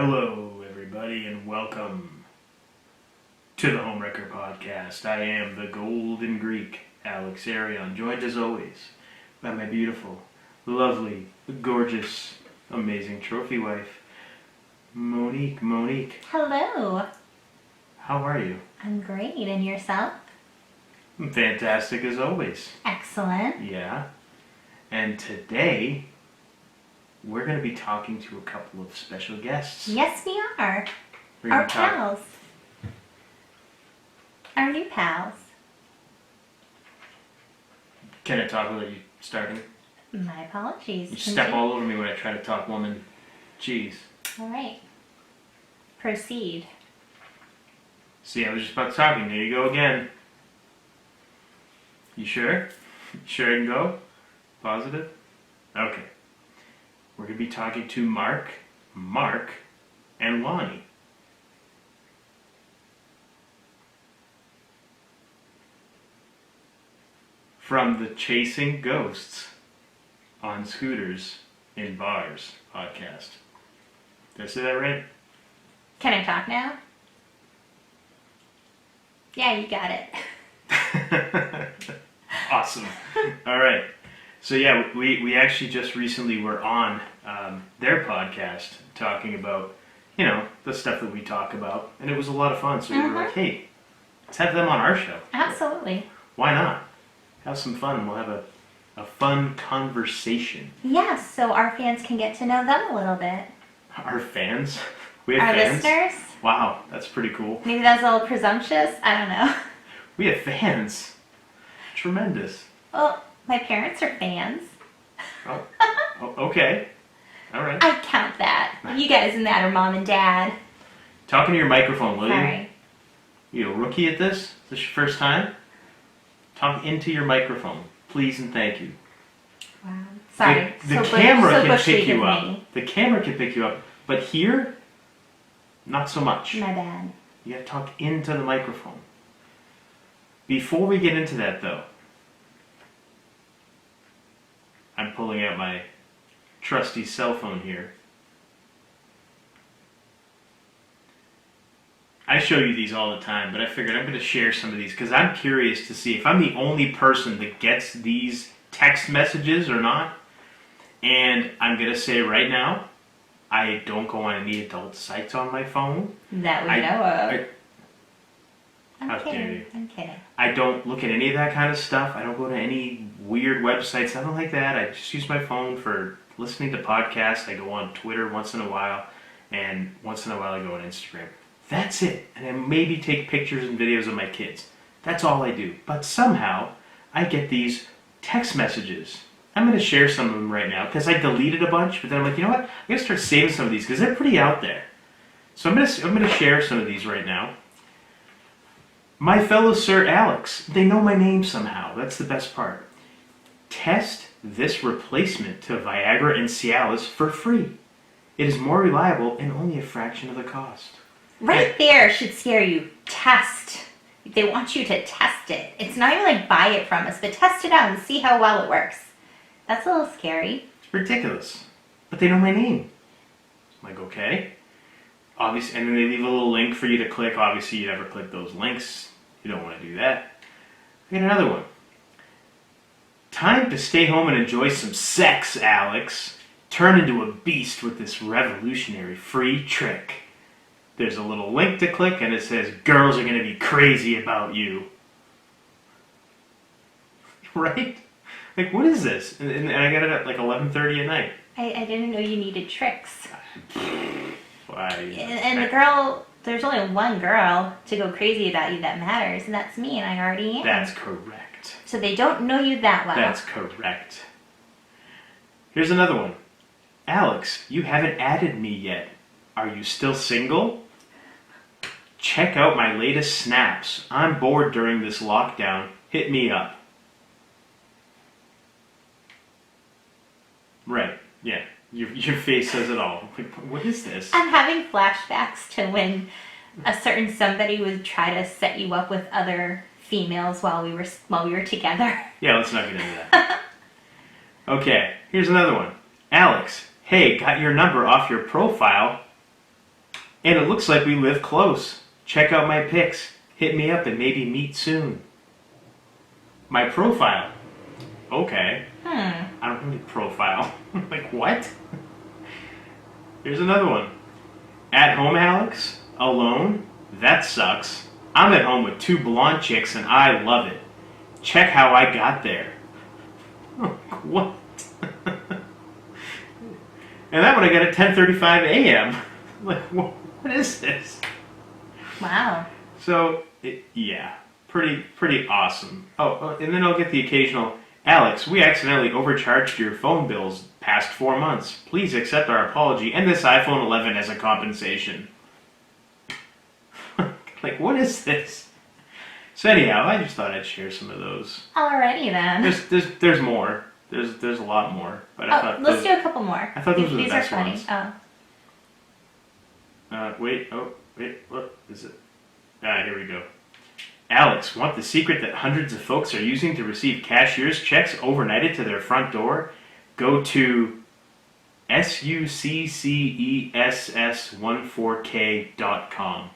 Hello, everybody, and welcome to the Homewrecker Podcast. I am the Golden Greek, Alex Arion, joined as always by my beautiful, lovely, gorgeous, amazing trophy wife, Monique. Hello. How are you? I'm great. And yourself? I'm fantastic as always. Excellent. Yeah. And today, we're going to be talking to a couple of special guests. Yes, we are. Our pals. Our new pals. Can I talk without you starting? My apologies. You step all over me when I try to talk woman. Jeez. All right. Proceed. See, I was just about talking. There you go again. You sure? Sure I can go? Positive? Okay. We're going to be talking to Mark, and Lonnie. From the Chasing Ghosts on Scooters in Bars podcast. Did I say that right? Can I talk now? Yeah, you got it. Awesome. All right. So yeah, we actually just recently were on their podcast talking about, the stuff that we talk about, and it was a lot of fun. So we were like, hey, let's have them on our show. Absolutely. Why not? Have some fun. We'll have a fun conversation. Yes, so our fans can get to know them a little bit. Our fans? We have our fans? Listeners? Wow, that's pretty cool. Maybe that's a little presumptuous. I don't know. We have fans. Tremendous. Well, my parents are fans. Oh, okay. All right. I count that. You guys and that are mom and dad. Talking to your microphone, will you? Sorry. You a rookie at this? Is this your first time? Talk into your microphone, please and thank you. Wow. Sorry. The camera can pick you up. The camera can pick you up, but here, not so much. My bad. You have to talk into the microphone. Before we get into that, though, I'm pulling out my trusty cell phone here. I show you these all the time, but I figured I'm going to share some of these because I'm curious to see if I'm the only person that gets these text messages or not. And I'm going to say right now, I don't go on any adult sites on my phone. That we know of. How dare you? I'm kidding. I don't look at any of that kind of stuff. I don't go to any weird websites, nothing like that. I just use my phone for listening to podcasts. I go on Twitter once in a while, and once in a while I go on Instagram. That's it. And I maybe take pictures and videos of my kids. That's all I do. But somehow, I get these text messages. I'm going to share some of them right now, because I deleted a bunch, but then I'm like, you know what? I'm going to start saving some of these, because they're pretty out there. So I'm going to share some of these right now. My fellow Sir Alex, they know my name somehow. That's the best part. Test this replacement to Viagra and Cialis for free. It is more reliable and only a fraction of the cost. Right there should scare you. Test. They want you to test it. It's not even like buy it from us, but test it out and see how well it works. That's a little scary. It's ridiculous. But they know my name. I'm like, okay. Obviously, and then they leave a little link for you to click. Obviously, you never click those links. You don't want to do that. I got another one. Time to stay home and enjoy some sex, Alex. Turn into a beast with this revolutionary free trick. There's a little link to click and it says, girls are going to be crazy about you. Right? Like, what is this? And I got it at like 11:30 at night. I didn't know you needed tricks. And the girl, there's only one girl to go crazy about you that matters, and that's me, and I already am. That's correct. So they don't know you that well. That's correct. Here's another one. Alex, you haven't added me yet. Are you still single? Check out my latest snaps. I'm bored during this lockdown. Hit me up. Right. Yeah. Your face says it all. Like, what is this? I'm having flashbacks to when a certain somebody would try to set you up with other females while we were together. Yeah, let's not get into that. Okay, here's another one. Alex, hey, got your number off your profile. And it looks like we live close. Check out my pics. Hit me up and maybe meet soon. My profile. Okay. I don't really profile. Like, what? Here's another one. At home, Alex? Alone? That sucks. I'm at home with 2 blonde chicks and I love it. Check how I got there. What? And that one I got at 10:35 a.m. Like, what is this? Wow. So, yeah, pretty awesome. Oh, and then I'll get the occasional, Alex, we accidentally overcharged your phone bills past 4 months. Please accept our apology and this iPhone 11 as a compensation. Like, what is this? So anyhow, I just thought I'd share some of those. Alrighty then. There's more. There's a lot more. But I thought let's do a couple more. I thought those were the best These are funny. ones. Wait, what is it? Here we go. Alex, want the secret that hundreds of folks are using to receive cashier's checks overnighted to their front door? Go to success14k.com.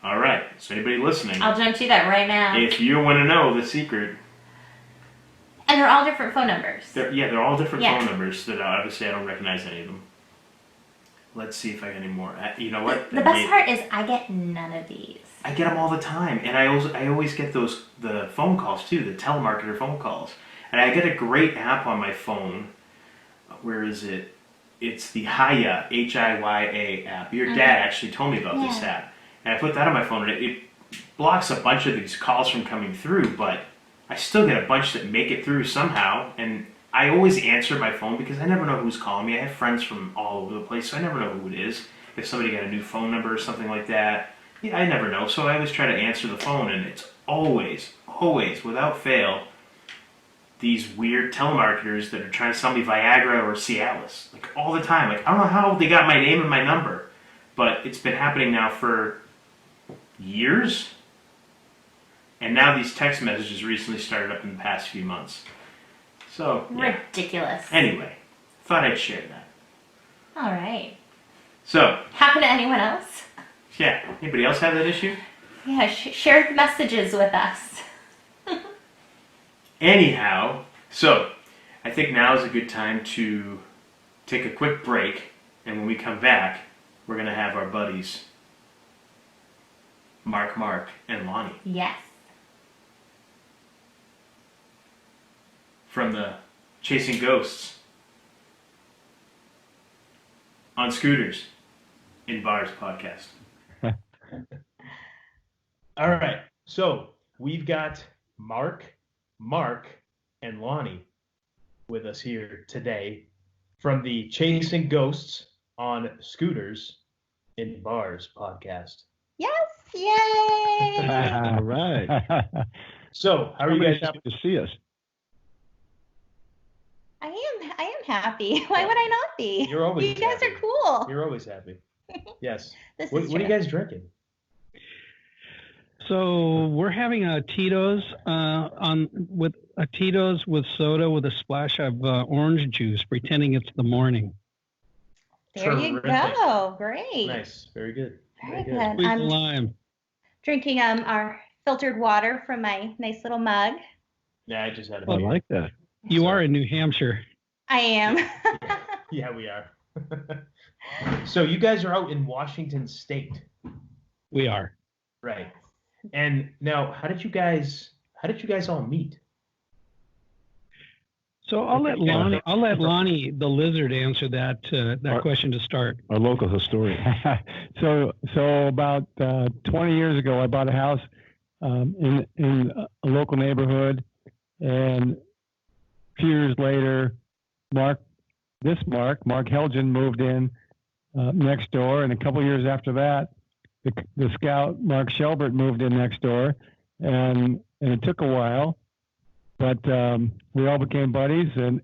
All right, so anybody listening, I'll jump to that right now. if you want to know the secret, And they're all different phone numbers. they're all different Yeah. phone numbers that obviously I don't recognize any of them. Let's see if I get any more. You know what? The best part is I get none of these. I get them all the time, and I always get the phone calls too, the telemarketer phone calls, and I get a great app on my phone. Where is it? It's the Hiya HIYA app. Your dad actually told me about this app, and I put that on my phone, and it blocks a bunch of these calls from coming through, but I still get a bunch that make it through somehow, and I always answer my phone because I never know who's calling me. I have friends from all over the place, so I never know who it is. If somebody got a new phone number or something like that, yeah, I never know. So I always try to answer the phone, and it's always, without fail, these weird telemarketers that are trying to sell me Viagra or Cialis. Like, all the time. Like, I don't know how they got my name and my number, but it's been happening now for years. And now these text messages recently started up in the past few months. So, yeah. Ridiculous. Anyway, thought I'd share that. All right. So, Happen to anyone else? yeah, anybody else have that issue? Yeah, share the messages with us. Anyhow, so I think now is a good time to take a quick break, and when we come back, we're going to have our buddies, Mark, and Lonnie, Yes. from the Chasing Ghosts on Scooters in Bars podcast. All right, so we've got Mark, and Lonnie with us here today from the Chasing Ghosts on Scooters in Bars podcast. Yes. Yay. All right. So, how are you guys? Happy to see us? I am happy. Why would I not be? You're always You guys happy. are cool. You're always happy. Yes. This What is are you true. guys drinking? So we're having a Tito's with soda with a splash of orange juice, pretending it's the morning. There you Terrific. go. Great. Nice. Very good. Very good. good. Squeeze I'm the lime. drinking our filtered water from my nice little mug. Yeah, I just had a I beer. like that. You are in New Hampshire. I am. Yeah, we are. So you guys are out in Washington State, We are. right? And now, how did you guys all meet? So I'll let Lonnie the lizard answer that question to start. Our local historian. so about 20 years ago, I bought a house in a local neighborhood, and a few years later, Mark Helgen moved in next door, and a couple years after that, the scout Mark Shelbert moved in next door, and it took a while, but we all became buddies, and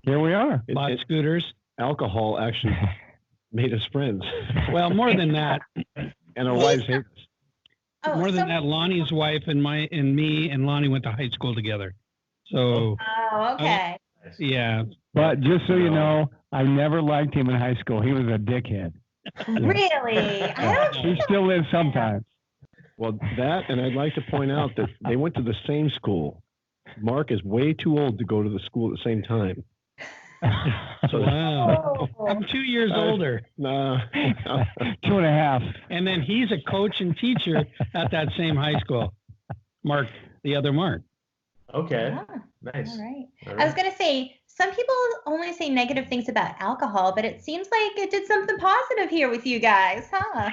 here we are. Bought scooters. Alcohol actually made us friends. Well, more than that. And our wives hate us. Oh, More so- than that, Lonnie's wife and me and Lonnie went to high school together. So Oh, okay. Yeah. But just so you know, I never liked him in high school. He was a dickhead. Really? I don't He still is sometimes. Well, that, and I'd like to point out that they went to the same school. Mark is way too old to go to the school at the same time. So, Wow. I'm 2 years older. nah. 2.5. And then he's a coach and teacher at that same high school. Mark, the other Mark. Okay. Ah, Nice. all right. All I was right. going to say, some people only say negative things about alcohol, but it seems like it did something positive here with you guys, huh?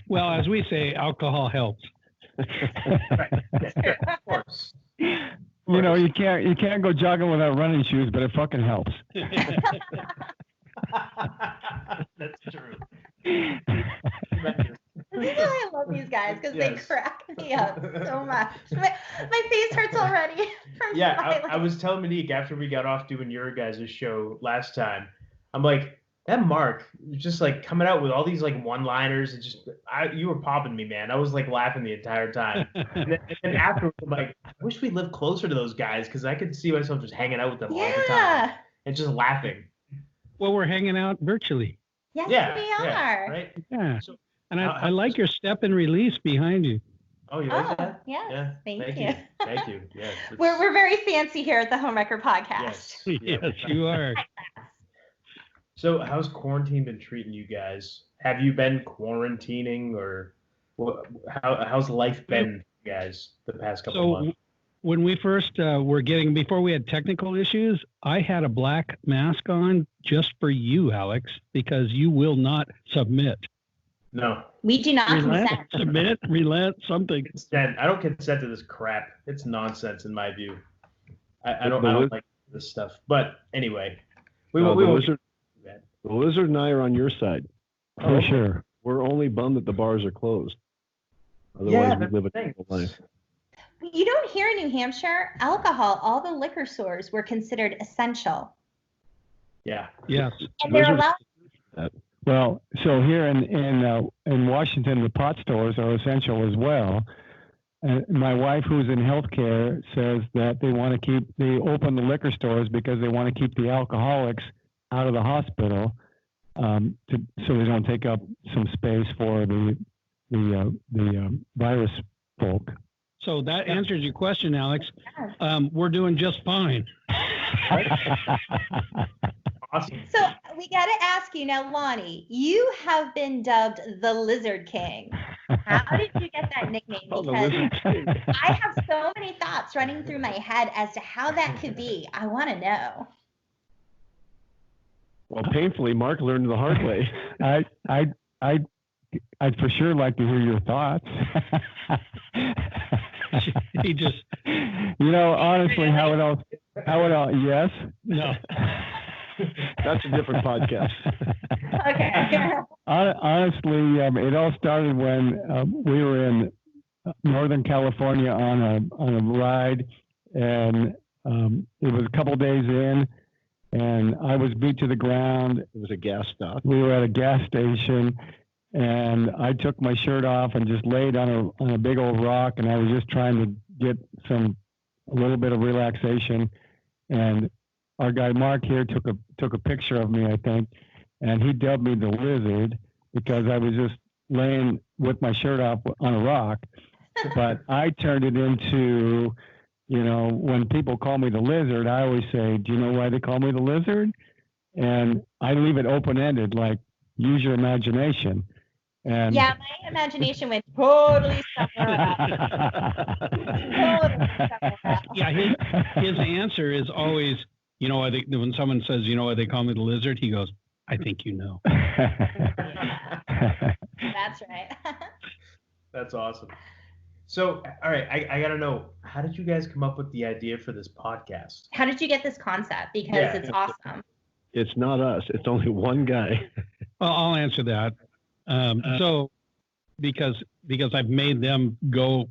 Well, as we say, alcohol helps. Yeah, of course. You know, you can't go jogging without running shoes, but it fucking helps. That's true. This is why I love these guys, because they Yes. crack me up so much. My face hurts already from Yeah, smiling. I was telling Monique after we got off doing your guys' show last time, I'm like, that Mark was just like coming out with all these like one-liners and just you were popping me, man. I was like laughing the entire time. And then afterwards, I'm like, I wish we lived closer to those guys because I could see myself just hanging out with them all the time Yeah. and just laughing. Well, we're hanging out virtually. Yes, Yeah, we yeah, are. right. Yeah. So- And How- I like your step and release behind you. Oh, you like Oh, that? yes. Yeah. Thank you. Thank you. Yeah. it's- We're very fancy here at the Homewrecker Podcast. Yes. Yeah. Yes, you are. So, how's quarantine been treating you guys? Have you been quarantining, or how's life been, for you guys, the past couple of So months? when we first were before we had technical issues, I had a black mask on just for you, Alex, because you will not submit. No, We do not Relent, consent. submit, relent, something. consent. I don't consent to this crap. It's nonsense in my view. I don't like this stuff. But anyway, we No, won't the Lizard and I are on your side. For sure. We're only bummed that the bars are closed. Otherwise, Yeah, we'd live a thanks. normal life. You don't hear in New Hampshire, alcohol, all the liquor stores were considered essential. Yeah. Yes. And they're Lizard- allowed. Well, so here in Washington, the pot stores are essential as well. My wife, who's in healthcare, says that they open the liquor stores because they want to keep the alcoholics out of the hospital, so they don't take up some space for the virus folk. So that answers your question, Alex. We're doing just fine. Awesome. So we got to ask you now, Lonnie, you have been dubbed the Lizard King. How did you get that nickname? Oh, the Because Lizard King. I have so many thoughts running through my head as to how that could be. I want to know. Well, painfully, Mark learned the hard way. I'd for sure like to hear your thoughts. He just Honestly, how it all, yes. no. That's a different podcast. Okay. Honestly, it all started when we were in Northern California on a ride, and it was a couple days in, and I was beat to the ground. It was a gas stop. We were at a gas station, and I took my shirt off and just laid on a big old rock, and I was just trying to get a little bit of relaxation. And our guy Mark here took a picture of me, I think, and he dubbed me the Lizard because I was just laying with my shirt off on a rock. But I turned it into, when people call me the Lizard, I always say, do you know why they call me the Lizard? And I leave it open-ended, like, use your imagination. And Yeah, my imagination went totally somewhere else. Totally somewhere else. Yeah, his answer is always, when someone says, why they call me the Lizard, he goes, I think you know. That's right. That's awesome. So, all right, I got to know, how did you guys come up with the idea for this podcast? How did you get this concept? Because Yeah. it's awesome. It's not us. It's only one guy. Well, I'll answer that. So, because I've made them go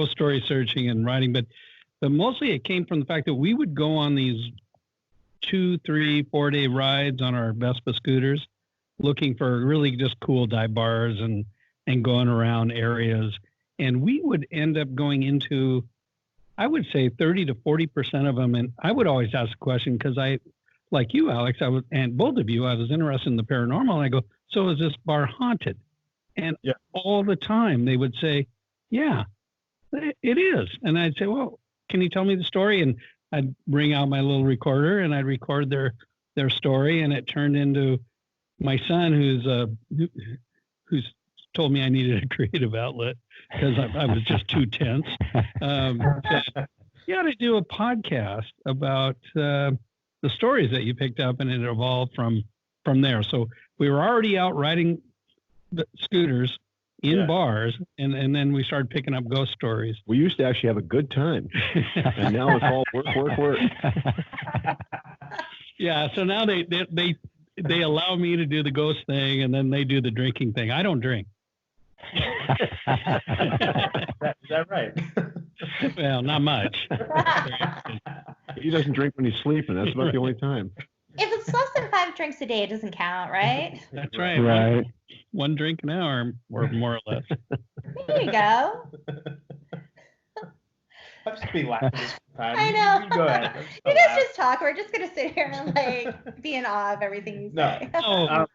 story searching and writing, but mostly it came from the fact that we would go on these 2, 3, 4 day rides on our Vespa scooters, looking for really just cool dive bars and going around areas, and we would end up going into, I would say 30 to 40% of them. And I would always ask the question because like you, Alex, and both of you, I was interested in the paranormal. And I go, so is this bar haunted? And all the time they would say, yeah, it is. And I'd say, well, can you tell me the story? And I'd bring out my little recorder and I'd record their story. And it turned into my son, who's told me I needed a creative outlet because I was just too tense. Said, you ought to do a podcast about the stories that you picked up, and it evolved from there. So we were already out riding the scooters in bars, and then we started picking up ghost stories. We used to actually have a good time, and now it's all work. Yeah, so now they allow me to do the ghost thing, and then they do the drinking thing. I don't drink. Is that right? Well, not much. He doesn't drink when he's sleeping. That's about the only time. If it's less than 5 drinks a day, it doesn't count, right? That's right. Right. One drink an hour, or more or less. There you go. I'm just being laughing this time. I know. You go ahead. You guys just talk. We're just gonna sit here and like be in awe of everything you say. Oh,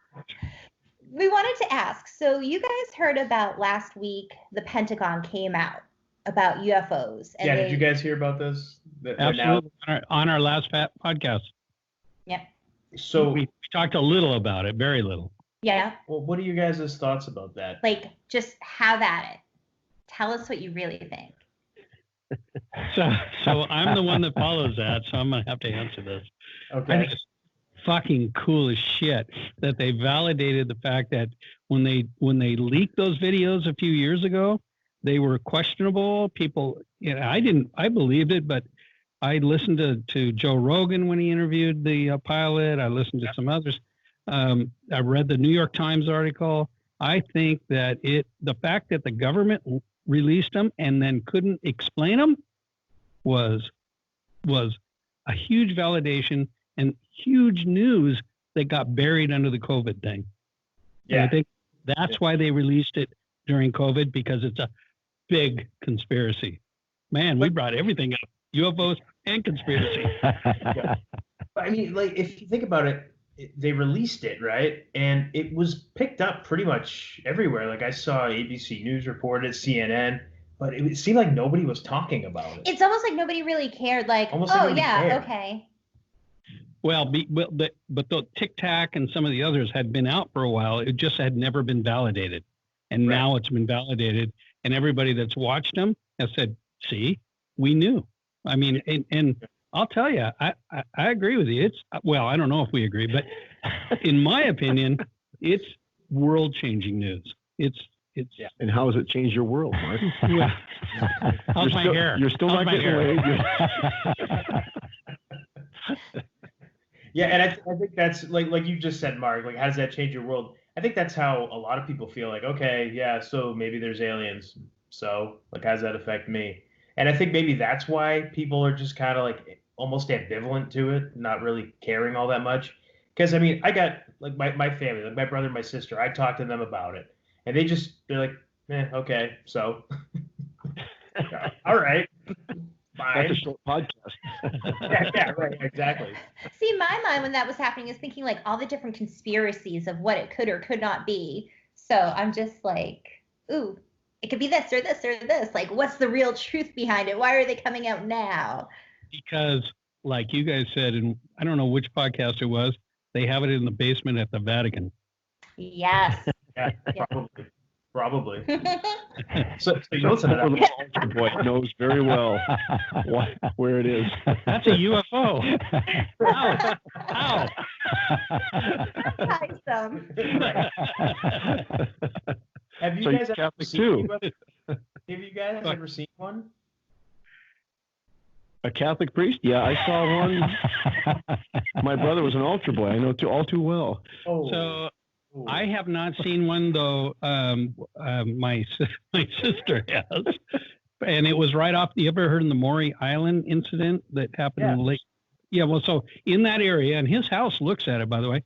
We wanted to ask. So you guys heard about last week? The Pentagon came out about UFOs. And did you guys hear about this? absolutely. On our last podcast. Yep. So we talked a little about it, very little. Yeah. well, what are you guys' thoughts about that? Like, just have at it. Tell us what you really think. So I'm the one that follows that, so I'm gonna have to answer this. Okay. I think it's fucking cool as shit that they validated the fact that when they leaked those videos a few years ago, they were questionable. People, I believed it, but I listened to Joe Rogan when he interviewed the pilot. I listened to some others. I read the New York Times article. I think that the fact that the government released them and then couldn't explain them was a huge validation and huge news that got buried under the COVID thing. Yeah. And I think that's why they released it during COVID, because it's a big conspiracy. Man, we brought everything up. UFOs and conspiracy. I mean, like, if you think about it, they released it, right? And it was picked up pretty much everywhere. Like, I saw ABC News reported, CNN, but it seemed like nobody was talking about it. It's almost like nobody really cared. Like, Almost like nobody cared. okay. Well, but the Tic Tac and some of the others had been out for a while. It just had never been validated. And now it's been validated. And everybody that's watched them has said, see, we knew. I mean, and I'll tell you, I agree with you. I don't know if we agree, but in my opinion, it's world-changing news. It's. And how has it changed your world, Mark? How's my hair? You're still not getting laid. Yeah, and I think that's like you just said, Mark. Like, how does that change your world? I think that's how a lot of people feel. Like, okay, yeah, so maybe there's aliens. So, like, how does that affect me? And I think maybe that's why people are just kind of like almost ambivalent to it, not really caring all that much. Because, I mean, I got like my family, like my brother and my sister, I talked to them about it. And they're like, okay, so. All right. Fine. That's a short podcast. yeah, right, exactly. See, my mind when that was happening is thinking like all the different conspiracies of what it could or could not be. So I'm just like, ooh, it could be this or this or this. Like, what's the real truth behind it? Why are they coming out now? Because, like you guys said, and I don't know which podcast it was, they have it in the basement at the Vatican. Yes. Yeah, probably. So you listen to that. Little altar boy knows very well where it is. That's a UFO. How? Awesome. Have you So guys you're ever Catholic seen too. Have you guys ever seen one? A Catholic priest? Yeah, I saw one. My brother was an altar boy. I know all too well. Oh. So I have not seen one, though. My sister has, and it was right off. You ever heard of the Maury Island incident that happened in late? Yeah. Well, so in that area, and his house looks at it. By the way,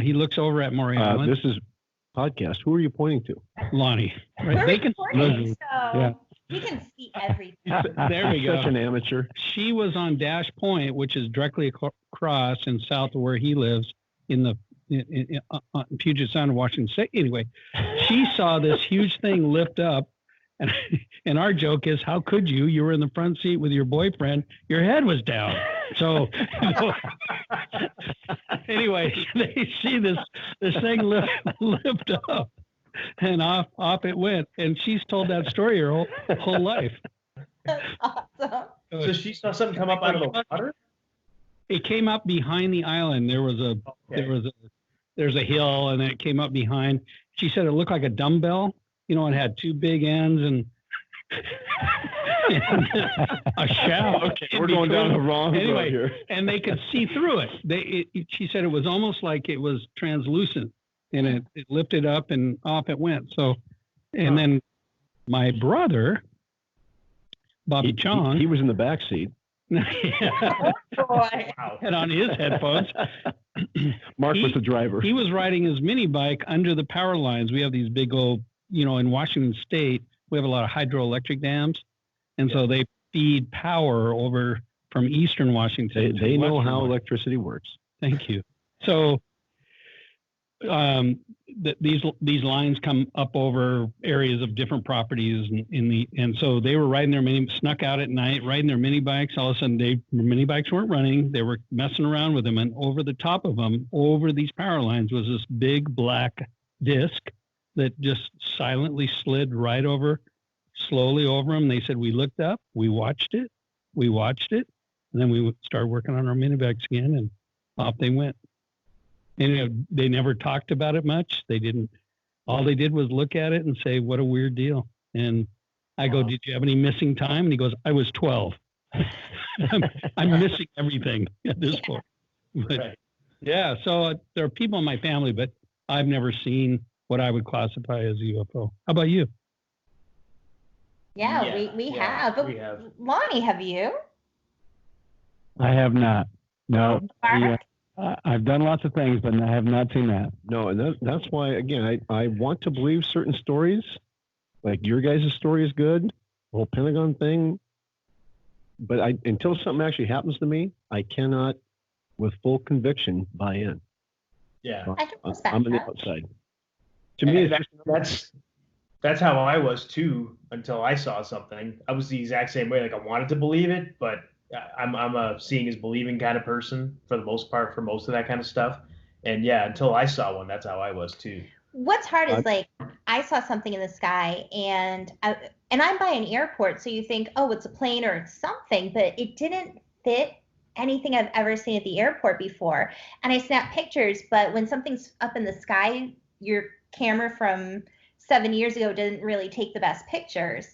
he looks over at Maury Island. This is podcast. Who are you pointing to? Lonnie. Right? We're They can. recording, so. Yeah. We can see everything. There we go. Such an amateur. She was on Dash Point, which is directly across and south of where he lives in the Puget Sound, Washington State. Anyway, she saw this huge thing lift up, and our joke is, how could you? You were in the front seat with your boyfriend. Your head was down. So anyway, they see this thing lift up, and off it went. And she's told that story her whole life. That's awesome. So she saw something come up out of the water? It came up behind the island. There's a hill, and then it came up behind. She said it looked like a dumbbell. You know, it had two big ends and a shaft. Okay, we're going down the wrong road here. And they could see through it. She said it was almost like it was translucent, and it lifted up and off it went. So, and then my brother, Bobby Chong, he was in the back seat. Oh, boy. Had on his headphones. Mark was the driver. He was riding his mini bike under the power lines. We have these big old, in Washington State, we have a lot of hydroelectric dams. And so they feed power over from eastern Washington. They know how electricity works. Thank you. So these lines come up over areas of different properties and so they were riding their snuck out at night, riding their mini bikes. All of a sudden their mini bikes weren't running. They were messing around with them, and over the top of them, over these power lines, was this big black disc that just silently slid slowly over them. They said, we looked up, we watched it, and then we started working on our mini bikes again, and off they went. And they never talked about it much. They didn't. All they did was look at it and say, what a weird deal. And I go, did you have any missing time? And he goes, I was 12. I'm missing everything at this point. But, Right. yeah, so there are people in my family, but I've never seen what I would classify as a UFO. How about you? Yeah, we have. But We have. Lonnie, have you? I have not. No. Mark? I've done lots of things, but I have not seen that. No, and that's why, again, I want to believe certain stories. Like your guys' story is good, the whole Pentagon thing. But until something actually happens to me, I cannot, with full conviction, buy in. Yeah. I can respect I'm on the that. outside. To me, That's how I was too until I saw something. I was the exact same way. Like I wanted to believe it, but I'm a seeing is believing kind of person for the most part for most of that kind of stuff. And yeah, until I saw one, that's how I was too. What's hard is like I saw something in the sky and I'm by an airport, so you think, oh, it's a plane or it's something, but it didn't fit anything I've ever seen at the airport before. And I snapped pictures, but when something's up in the sky, your camera from 7 years ago didn't really take the best pictures.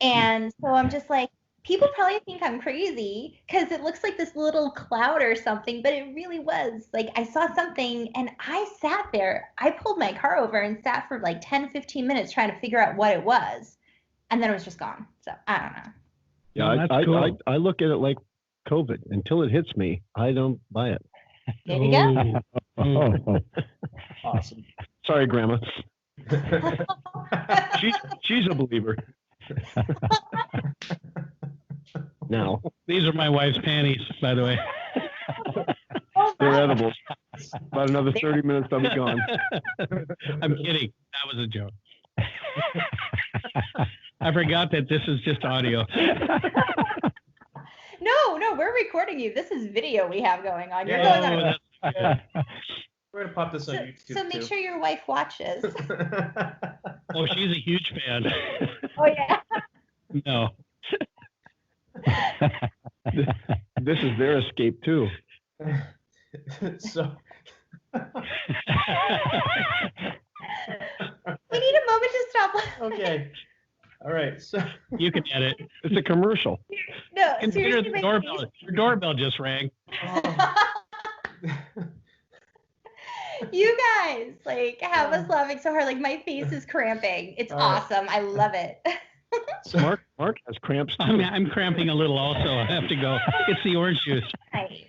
And so I'm just like, people probably think I'm crazy because it looks like this little cloud or something, but it really was like I saw something and I sat there. I pulled my car over and sat for like 10, 15 minutes trying to figure out what it was. And then it was just gone. So I don't know. Yeah, That's cool. I look at it like COVID. Until it hits me, I don't buy it. There you go. Awesome. Sorry, Grandma. She's a believer. Now These are my wife's panties, by the way. they're edible. About another 30 minutes, I'll be gone. I'm kidding. That was a joke. I forgot that this is just audio. No, we're recording you. This is video we have going on. You're Yeah, going on. yeah. We're gonna pop this on YouTube So make too. sure your wife watches. Oh, she's a huge fan. Oh yeah. No. This is their escape too. So We need a moment to stop. okay. All right. So You can edit. It's a commercial. No, Consider seriously. the doorbell. Your doorbell just rang. You guys like have us laughing so hard, like my face is cramping. It's awesome. I love it. Mark has cramps. I'm cramping a little also. I have to go. It's the orange juice. Right.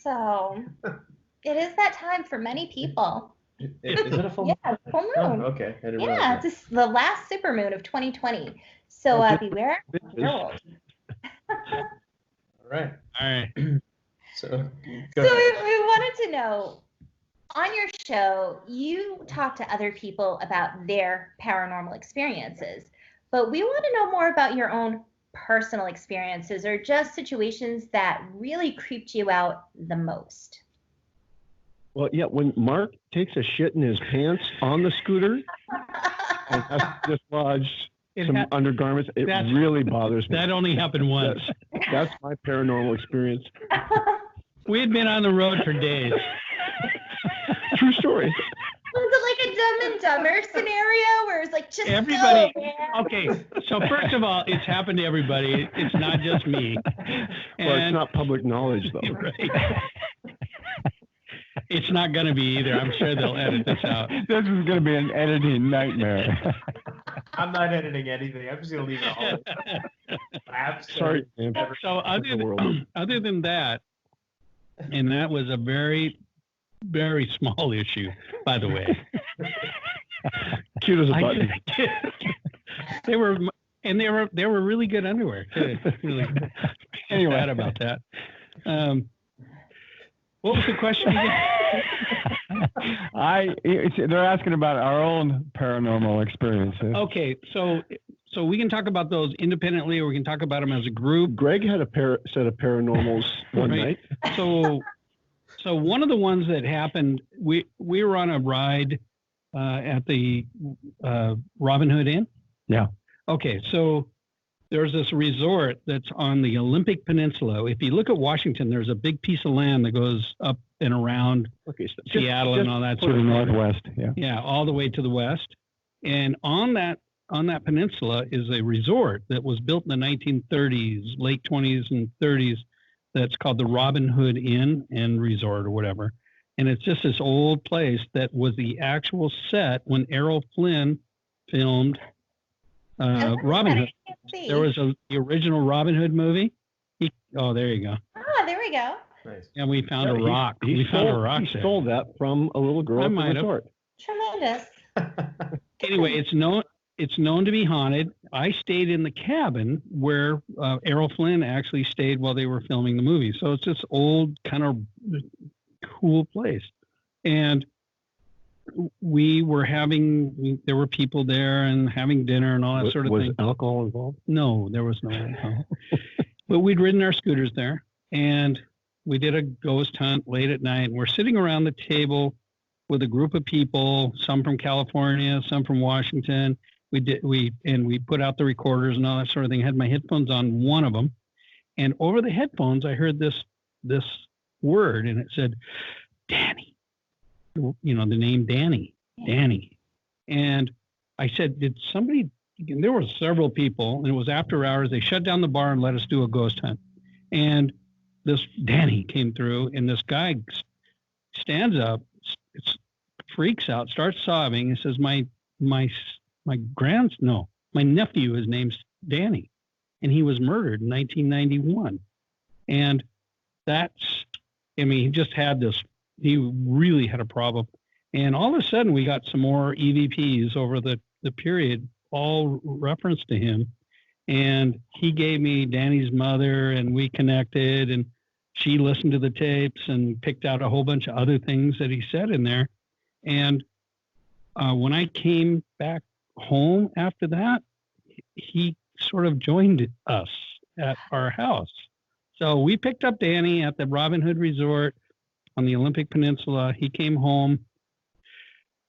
So it is that time for many people. Is it a full moon? Yeah, full Oh, moon. okay. I didn't Yeah, realize it's the last supermoon of 2020. So beware werewolves. that. All right. All right. So, So go ahead. we wanted to know, on your show, you talk to other people about their paranormal experiences, but we want to know more about your own personal experiences or just situations that really creeped you out the most. Well, yeah, when Mark takes a shit in his pants on the scooter and has to dislodge some undergarments, it really bothers me. That only happened once. That's my paranormal experience. We had been on the road for days. True story. Was it like a Dumb and Dumber scenario where it's like just Everybody. go, man? Okay, so first of all, it's happened to everybody. It's not just me. Well, it's not public knowledge, though. Right. It's not going to be either. I'm sure they'll edit this out. This is going to be an editing nightmare. I'm not editing anything. I'm just going to leave it all. Sorry, man. So other than that, and that was a very, very small issue, by the way. Cute as a button. They were really good underwear. Really Anyway, bad about that. What was the question again? They're asking about our own paranormal experiences. Okay, so we can talk about those independently, or we can talk about them as a group. Greg had a set of paranormals one night. So one of the ones that happened, we were on a ride at the Robin Hood Inn. Yeah. Okay, so there's this resort that's on the Olympic Peninsula. If you look at Washington, there's a big piece of land that goes up and around Seattle and all that to the northwest. Yeah. Yeah, all the way to the west. And on that peninsula is a resort that was built in the 1930s, late 20s and 30s. That's called the Robin Hood Inn and Resort or whatever. And it's just this old place that was the actual set when Errol Flynn filmed Robin Hood. There was the original Robin Hood movie. There you go. Ah, there we go. Nice. And we found a rock. He stole that from a little girl at the resort. Tremendous. Anyway, it's known to be haunted. I stayed in the cabin where Errol Flynn actually stayed while they were filming the movie. So it's this old kind of cool place. And there were people there and having dinner and all that sort of thing. Was alcohol involved? No, there was no alcohol. But we'd ridden our scooters there, and we did a ghost hunt late at night. And we're sitting around the table with a group of people, some from California, some from Washington. We put out the recorders and all that sort of thing. I had my headphones on one of them, and over the headphones, I heard this word, and it said, Danny. You know, the name Danny. And I said, did somebody, there were several people, and it was after hours. They shut down the bar and let us do a ghost hunt. And this Danny came through, and this guy stands up, freaks out, starts sobbing, and says, my nephew, his name's Danny, and he was murdered in 1991. And he just had this, he really had a problem. And all of a sudden we got some more EVPs over the period, all reference to him. And he gave me Danny's mother, and we connected, and she listened to the tapes and picked out a whole bunch of other things that he said in there. And when I came back home after that, he sort of joined us at our house. So we picked up Danny at the Robin Hood Resort on the Olympic Peninsula. He came home.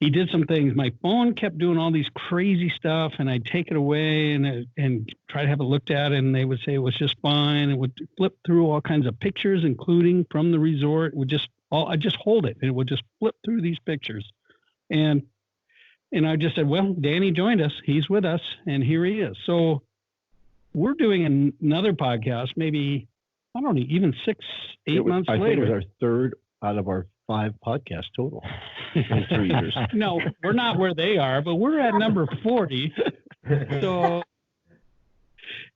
He did some things. My phone kept doing all these crazy stuff, and I'd take it away and try to have it looked at, and they would say it was just fine. It would flip through all kinds of pictures, including from the resort. I'd just hold it, and it would just flip through these pictures. And I just said, well, Danny joined us. He's with us, and here he is. So we're doing another podcast, maybe, I don't know, even 6-8 months later. I think it was our third out of our 5 podcasts total in 3 years. No, we're not where they are, but we're at number 40. So,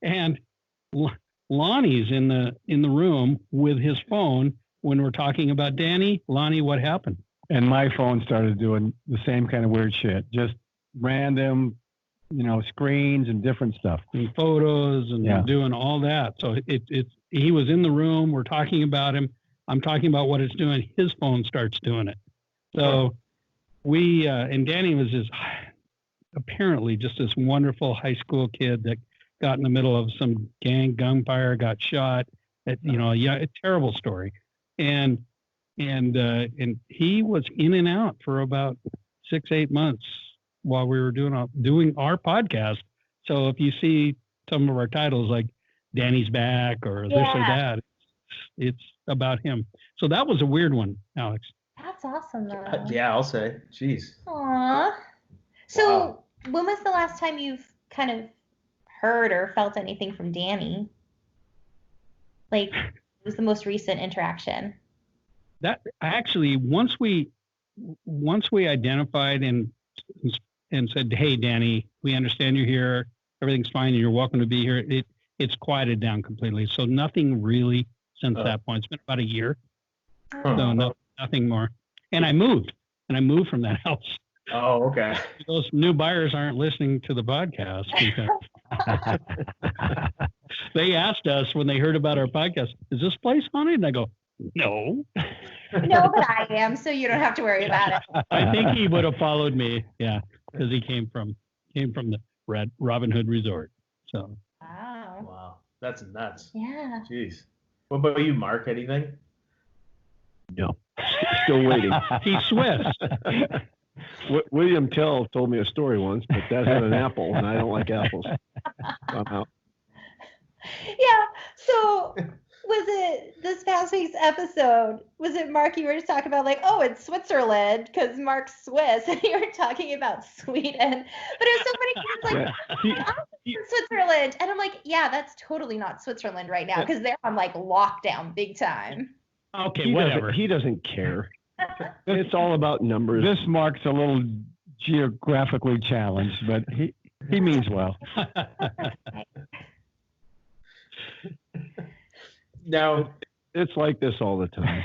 and Lonnie's in the room with his phone when we're talking about Danny. Lonnie, what happened? and my phone started doing the same kind of weird shit, just random, screens and different stuff. And photos and doing all that. So he was in the room. We're talking about him. I'm talking about what it's doing. His phone starts doing it. So we and Danny was apparently just this wonderful high school kid that got in the middle of some gang gunfire, got shot. A terrible story. And he was in and out for about 6-8 months while we were doing our podcast. So if you see some of our titles like Danny's Back or this or that, it's about him. So that was a weird one, Alex. That's awesome, though. Yeah, I'll say. Jeez. Aww. So when was the last time you've kind of heard or felt anything from Danny? Like, it was the most recent interaction? That actually, once we identified and said, "Hey, Danny, we understand you're here. Everything's fine, and you're welcome to be here." It's quieted down completely. So nothing really since that point. It's been about a year. So nothing more. And I moved from that house. Oh, okay. Those new buyers aren't listening to the podcast because they asked us when they heard about our podcast, "Is this place haunted?" And I go, "No." No, but I am, so you don't have to worry about it. I think he would have followed me, because he came from the Robin Hood Resort. So. Wow, that's nuts. Yeah. Jeez. What about you, Mark? Anything? No, still waiting. He's Swiss. William Tell told me a story once, but that had an apple, and I don't like apples. Somehow. Yeah. So was it this past week's episode? Was it Mark? You were just talking about like, oh, it's Switzerland because Mark's Swiss, and you were talking about Sweden. But it was so funny. It's like, I'm from Switzerland, and I'm like, yeah, that's totally not Switzerland right now because they're on like lockdown big time. Okay, whatever. He doesn't care. It's all about numbers. This Mark's a little geographically challenged, but he means well. Now, it's like this all the time.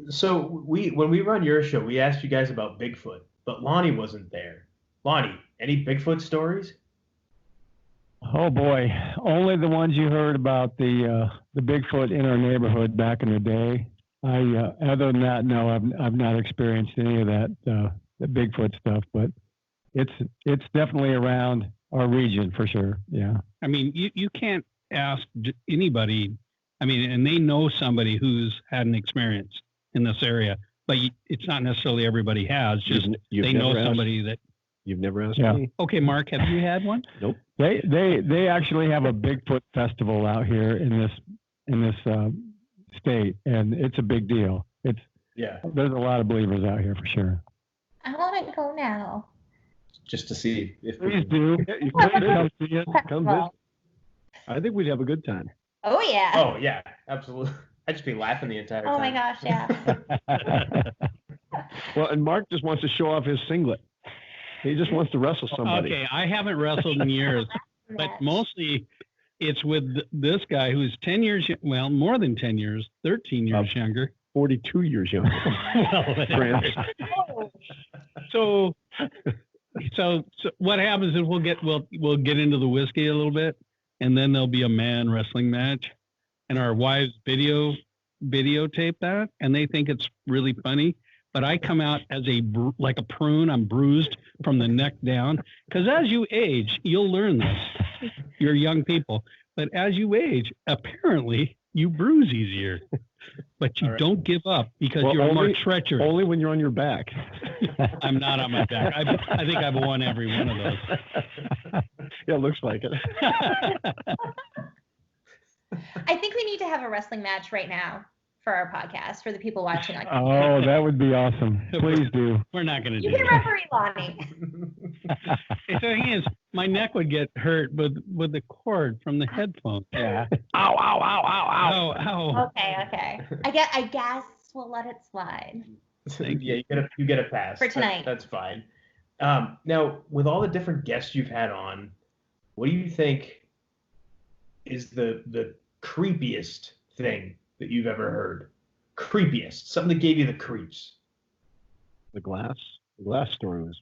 So when we run your show, we asked you guys about Bigfoot, but Lonnie wasn't there. Lonnie, any Bigfoot stories? Oh boy, only the ones you heard about the Bigfoot in our neighborhood back in the day. Other than that, no, I've not experienced any of that the Bigfoot stuff, but it's definitely around our region for sure. Yeah. I mean, you can't ask anybody. I mean, and they know somebody who's had an experience in this area, but it's not necessarily everybody has. Just they know somebody that. You've never asked me? Okay, Mark, have you had one? Nope. They actually have a Bigfoot festival out here in this state, and it's a big deal. There's a lot of believers out here for sure. I want to go now. Just to see if please do. You come see it. Come visit. I think we'd have a good time. Oh yeah. Oh yeah, absolutely. I'd just be laughing the entire time. Oh my gosh, yeah. Well, and Mark just wants to show off his singlet. He just wants to wrestle somebody. Okay, I haven't wrestled in years, but mostly it's with this guy who's 10 years, well, more than 10 years, 13 years younger. 42 years younger. So what happens is we'll get into the whiskey a little bit, and then there'll be a man wrestling match, and our wives videotape that, and they think it's really funny. But I come out as like a prune. I'm bruised from the neck down. Because as you age, you'll learn this. You're young people. But as you age, apparently you bruise easier. But you don't give up because you're more treacherous. Only when you're on your back. I'm not on my back. I think I've won every one of those. Yeah, it looks like it. I think we need to have a wrestling match right now for our podcast for the people watching. Oh, that would be awesome. Please do. We're not going to do that. You can that. referee Lonnie. The thing is, my neck would get hurt with the cord from the headphones. Yeah. Ow, ow, ow, ow, ow. Ow. Okay. I guess we'll let it slide. Yeah, you get a pass. For tonight. That's fine. Now, with all the different guests you've had on, what do you think is the creepiest thing that you've ever heard? creepiest? Something that gave you the creeps? The glass story was.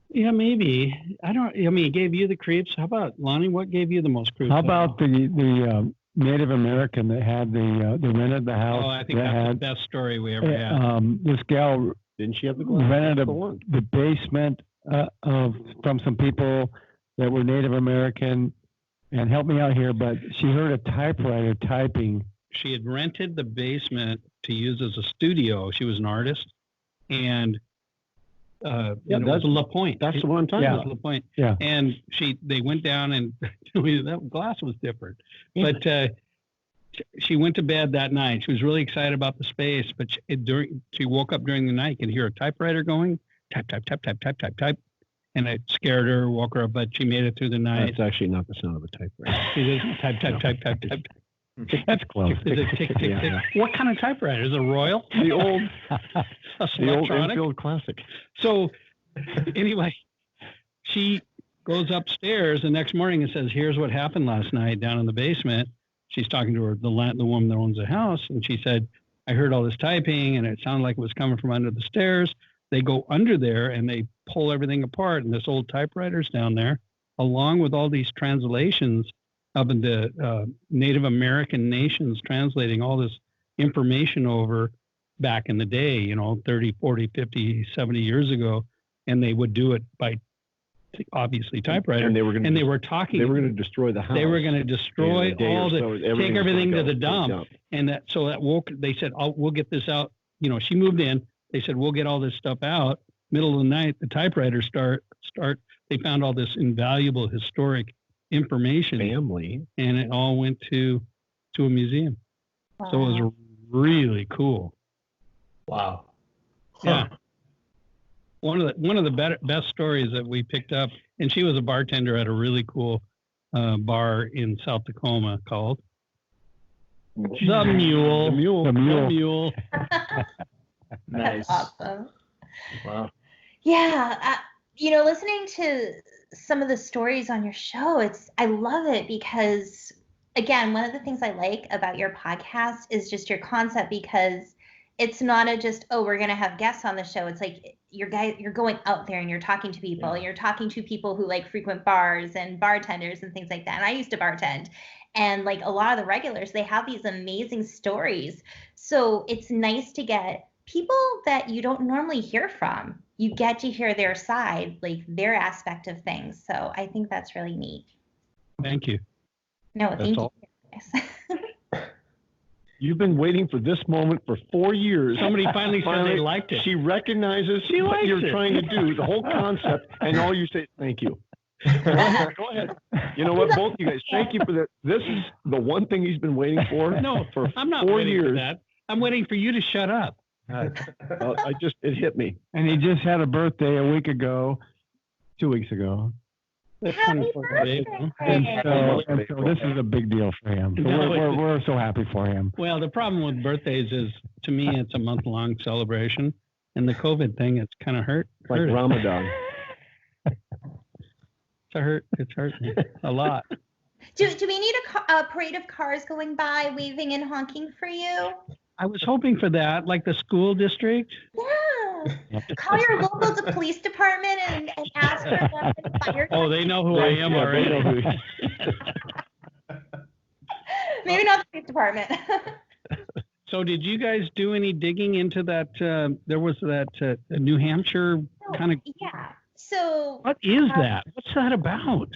Yeah, maybe. It gave you the creeps. How about, Lonnie, what gave you the most creeps? How about the Native American that had the rented the house? Oh, I think that's the best story we ever had. This gal Didn't she have the glass? rented the basement from some people that were Native American. And help me out here, but she heard a typewriter typing. She had rented the basement to use as a studio. She was an artist, and that's La Pointe. That's the one time. Yeah, La Pointe. Yeah. And they went down, and that glass was different. Yeah. But she went to bed that night. She was really excited about the space, but she woke up during the night and hear a typewriter going, type, type, type, type, type, type, type. And it scared her, woke her up, but she made it through the night. That's actually not the sound of a typewriter. She just type, type, type, type, type. That's close. Is it tick, tick, tick? What kind of typewriter? Is it Royal? The old electronic? Enfield Classic. So anyway, she goes upstairs the next morning and says, "Here's what happened last night down in the basement." She's talking to the woman that owns the house, and she said, "I heard all this typing, and it sounded like it was coming from under the stairs." They go under there and they pull everything apart, and this old typewriter's down there, along with all these translations of the Native American nations translating all this information over back in the day, 30, 40, 50, 70 years ago. And they would do it by obviously typewriter. And they were talking. They were going to destroy the house. They were going to destroy take everything to the dump. And that woke. They said, "We'll get this out." She moved in. They said, "We'll get all this stuff out." Middle of the night, the typewriter start. They found all this invaluable historic information. Family. And it all went to a museum. Wow. So it was really cool. Wow. Huh. Yeah. One of the best stories that we picked up, and she was a bartender at a really cool bar in South Tacoma called The Mule. The Mule. Nice. That's awesome. Wow. Yeah. Listening to some of the stories on your show, I love it because, again, one of the things I like about your podcast is just your concept, because it's not we're going to have guests on the show. It's like you're going out there and you're talking to people. Yeah. You're talking to people who frequent bars and bartenders and things like that. And I used to bartend. And a lot of the regulars, they have these amazing stories. So it's nice to get people that you don't normally hear from. You get to hear their side, their aspect of things. So I think that's really neat. Thank you. No, thank you. You've been waiting for this moment for 4 years. Somebody finally said they liked it. She recognizes what you're trying to do, the whole concept, and all you say, "Thank you." Go ahead. You know what, both you guys, thank you for that. This is the one thing he's been waiting for. No, for I'm not 4 waiting years. for that. I'm waiting for you to shut up. It hit me. And he just had a birthday 2 weeks ago. That's Happy 24 birthday. days. And so this is a big deal for him. So we're so happy for him. Well, the problem with birthdays is, to me, it's a month-long celebration. And the COVID thing, it's kind of hurt. Like Ramadan. It's hurt me a lot. Do we need a parade of cars going by, waving and honking for you? I was hoping for that, like the school district. Yeah. Call your local police department and ask for them to fire. Oh, they know who I am already. Maybe not the police department. So did you guys do any digging into that? There was that New Hampshire kind of. Yeah. So. What is that? What's that about?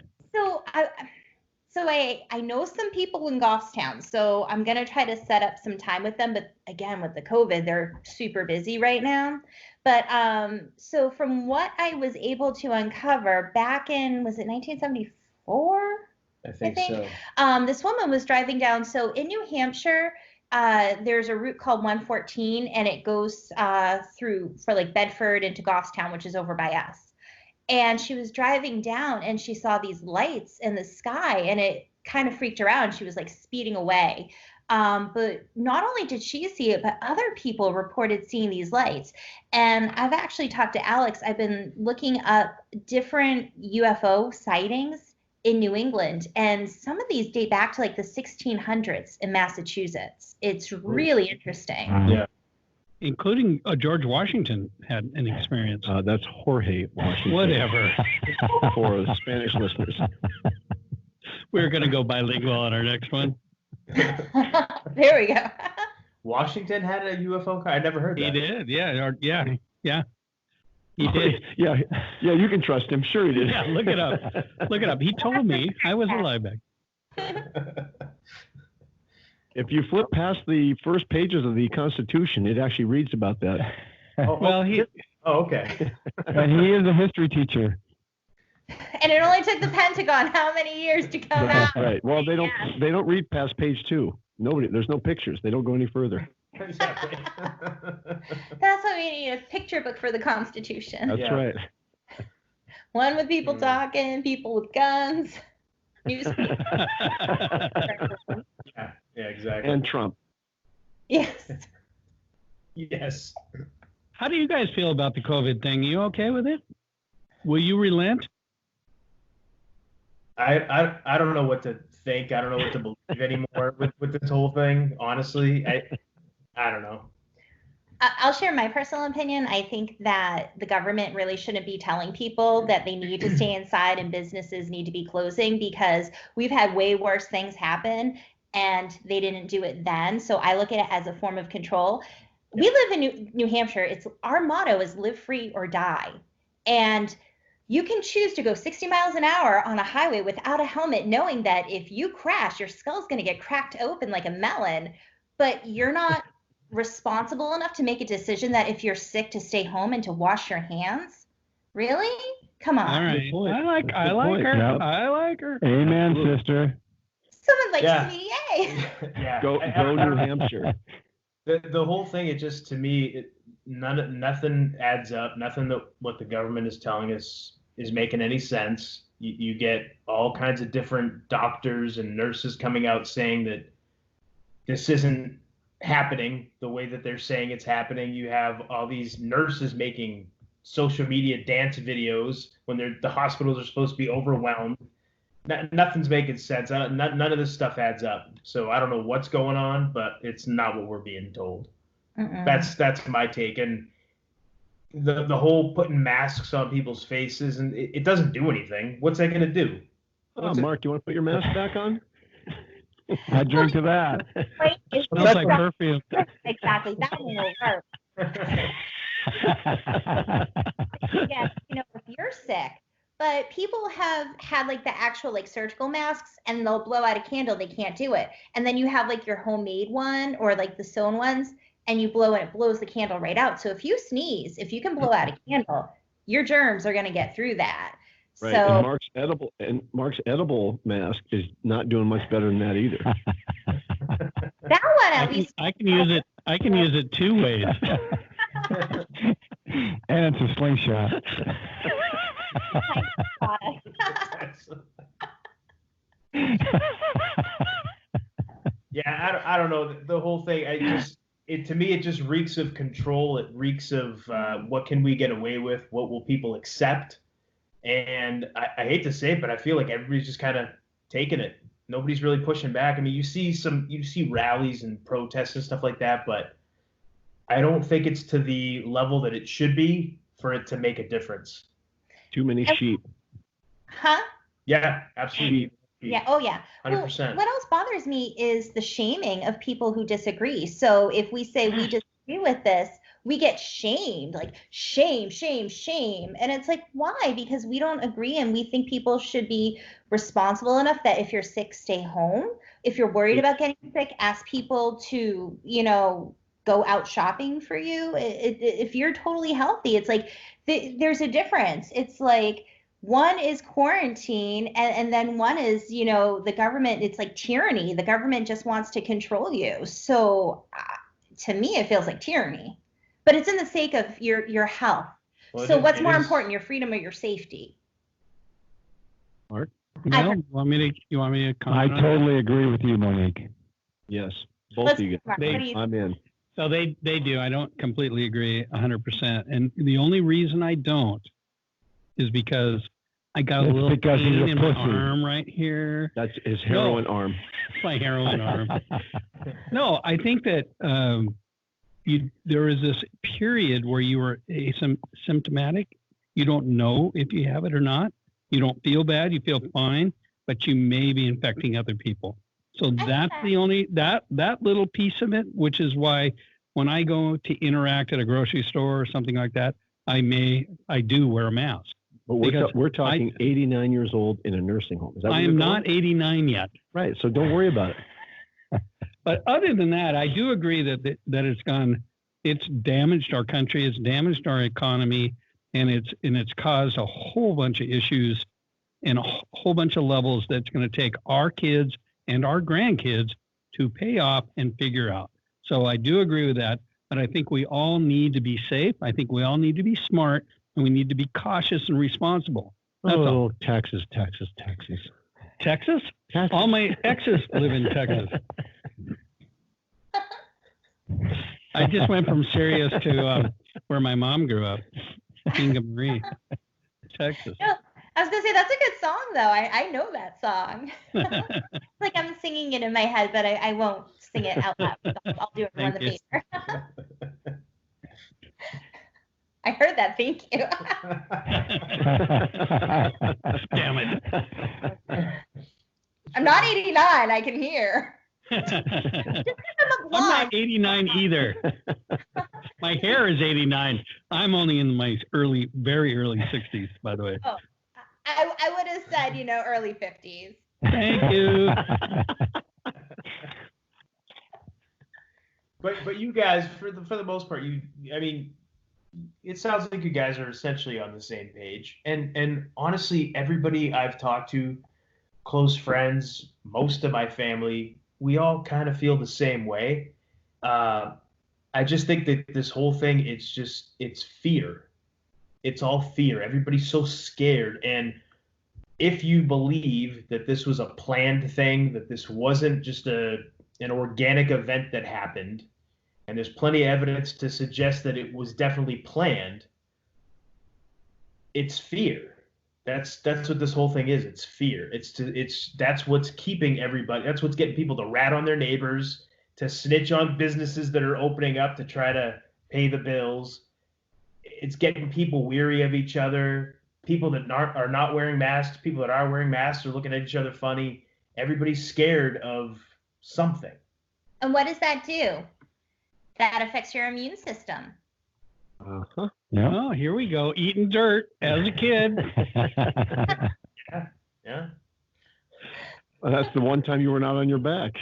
So I know some people in Goffstown, so I'm going to try to set up some time with them. But again, with the COVID, they're super busy right now. But so from what I was able to uncover back in, was it 1974? I think so. This woman was driving down. So in New Hampshire, there's a route called 114, and it goes through for Bedford into Goffstown, which is over by us. And she was driving down and she saw these lights in the sky, and it kind of freaked her out. She was speeding away. But not only did she see it, but other people reported seeing these lights. And I've actually talked to Alex. I've been looking up different UFO sightings in New England, and some of these date back to like the 1600s in Massachusetts. It's really interesting. Yeah. Including George Washington had an experience. That's Jorge Washington. Whatever. For the Spanish listeners. We're going to go bilingual on our next one. There we go. Washington had a UFO car. I never heard that. He did, yeah. He did. Yeah, you can trust him. Sure he did. Yeah, look it up. Look it up. He told me. I was alive back. If you flip past the first pages of the Constitution, it actually reads about that. Okay. And he is a history teacher. And it only took the Pentagon how many years to come out? Right. Well, they don't read past page 2. There's no pictures. They don't go any further. Exactly. That's why we need a picture book for the Constitution. That's right. One with people talking, people with guns. Newspapers. Yeah, exactly. And Trump. Yes. Yes. How do you guys feel about the COVID thing? You okay with it? Will you relent? I don't know what to think. I don't know what to believe anymore with this whole thing. Honestly, I don't know. I'll share my personal opinion. I think that the government really shouldn't be telling people that they need to stay inside and businesses need to be closing, because we've had way worse things happen and they didn't do it then. So I look at it as a form of control. We live in New Hampshire. Our motto is live free or die. And you can choose to go 60 miles an hour on a highway without a helmet, knowing that if you crash, your skull's going to get cracked open like a melon, but you're not responsible enough to make a decision that if you're sick to stay home and to wash your hands. Really? Come on. All right. I like her. Yep. I like her. Amen, sister. Someone's like Yeah. CDA. Yeah. Go New Hampshire. The whole thing, it just, to me, nothing adds up. Nothing that what the government is telling us is making any sense. You get all kinds of different doctors and nurses coming out saying that this isn't happening the way that they're saying it's happening. You have all these nurses making social media dance videos when the hospitals are supposed to be overwhelmed. Nothing's making sense. None of this stuff adds up. So I don't know what's going on, but it's not what we're being told. That's my take. And the whole putting masks on people's faces, and it doesn't do anything. What's that going to do? Mark, you want to put your mask back on? I drink to that. Right? Smells like perfume. Exactly. That one will work. Yes, if you're sick. But people have had like the actual like surgical masks, and they'll blow out a candle. They can't do it. And then you have like your homemade one or like the sewn ones, and you blow and it blows the candle right out. So if you sneeze, if you can blow out a candle, your germs are going to get through that. Right. So And Mark's edible mask is not doing much better than that either. that one at least I can use it. I can use it 2 ways. And it's a slingshot. Yeah, I don't know. The whole thing, to me, it just reeks of control. It reeks of what can we get away with? What will people accept? And I hate to say it, but I feel like everybody's just kind of taking it. Nobody's really pushing back. I mean, you see rallies and protests and stuff like that, but I don't think it's to the level that it should be for it to make a difference. Too many sheep. Huh? Yeah, absolutely. Yeah. Oh, yeah. 100%. Well, what else bothers me is the shaming of people who disagree. So if we say we disagree with this, we get shamed, like shame. And it's like, why? Because we don't agree, and we think people should be responsible enough that if you're sick, stay home. If you're worried about getting sick, ask people to, go out shopping for you. If you're totally healthy, it's like there's a difference. It's like one is quarantine, and then one is, the government. It's like tyranny. The government just wants to control you. So to me, it feels like tyranny. But it's in the sake of your health. Well, so what's more important, your freedom or your safety? Mark? Well, you want me to I comment on totally agree with you, Monique. Yes. Both of you. What do you I'm in. that? So they do. I don't completely agree 100%. And the only reason I don't is because I got a That's little because he's pain a in my pussy. arm right here. That's his heroin arm. It's my heroin arm. No, I think that there was this period where you were asymptomatic. You don't know if you have it or not. You don't feel bad. You feel fine, but you may be infecting other people. So that's the only that little piece of it, which is why when I go to interact at a grocery store or something like that, I do wear a mask. But we're talking 89 years old in a nursing home. Is that I am not 89 yet. Right. So don't worry about it. But other than that, I do agree that it's damaged our country, it's damaged our economy, and it's caused a whole bunch of issues and a whole bunch of levels that's going to take our kids and our grandkids to pay off and figure out. So I do agree with that, but I think we all need to be safe. I think we all need to be smart, and we need to be cautious and responsible. That's all. Texas. Texas? Texas. All my exes live in Texas. I just went from Sirius to where my mom grew up, King of Marie, Texas. No, I was gonna say that's a good song though. I know that song. Like I'm singing it in my head, but I won't sing it out loud. I'll do it on the paper. I heard that. Thank you. Damn it. I'm not 89. I can hear. I'm not 89 either. My hair is 89. I'm only in my very early 60s, by the way. Oh, I would have said, early 50s. Thank you. But you guys, for the most part, it sounds like you guys are essentially on the same page. And honestly, everybody I've talked to, close friends, most of my family, we all kind of feel the same way. I just think that this whole thing, it's fear. It's all fear. Everybody's so scared. And if you believe that this was a planned thing, that this wasn't just an organic event that happened, and there's plenty of evidence to suggest that it was definitely planned, it's fear. That's what this whole thing is. It's fear. That's what's keeping everybody. That's what's getting people to rat on their neighbors, to snitch on businesses that are opening up to try to pay the bills. It's getting people weary of each other. People that are not wearing masks, people that are wearing masks are looking at each other funny. Everybody's scared of something. And what does that do? That affects your immune system. Uh-huh. Yeah. Oh, here we go. Eating dirt as a kid. Yeah. Well, that's the one time you were not on your back.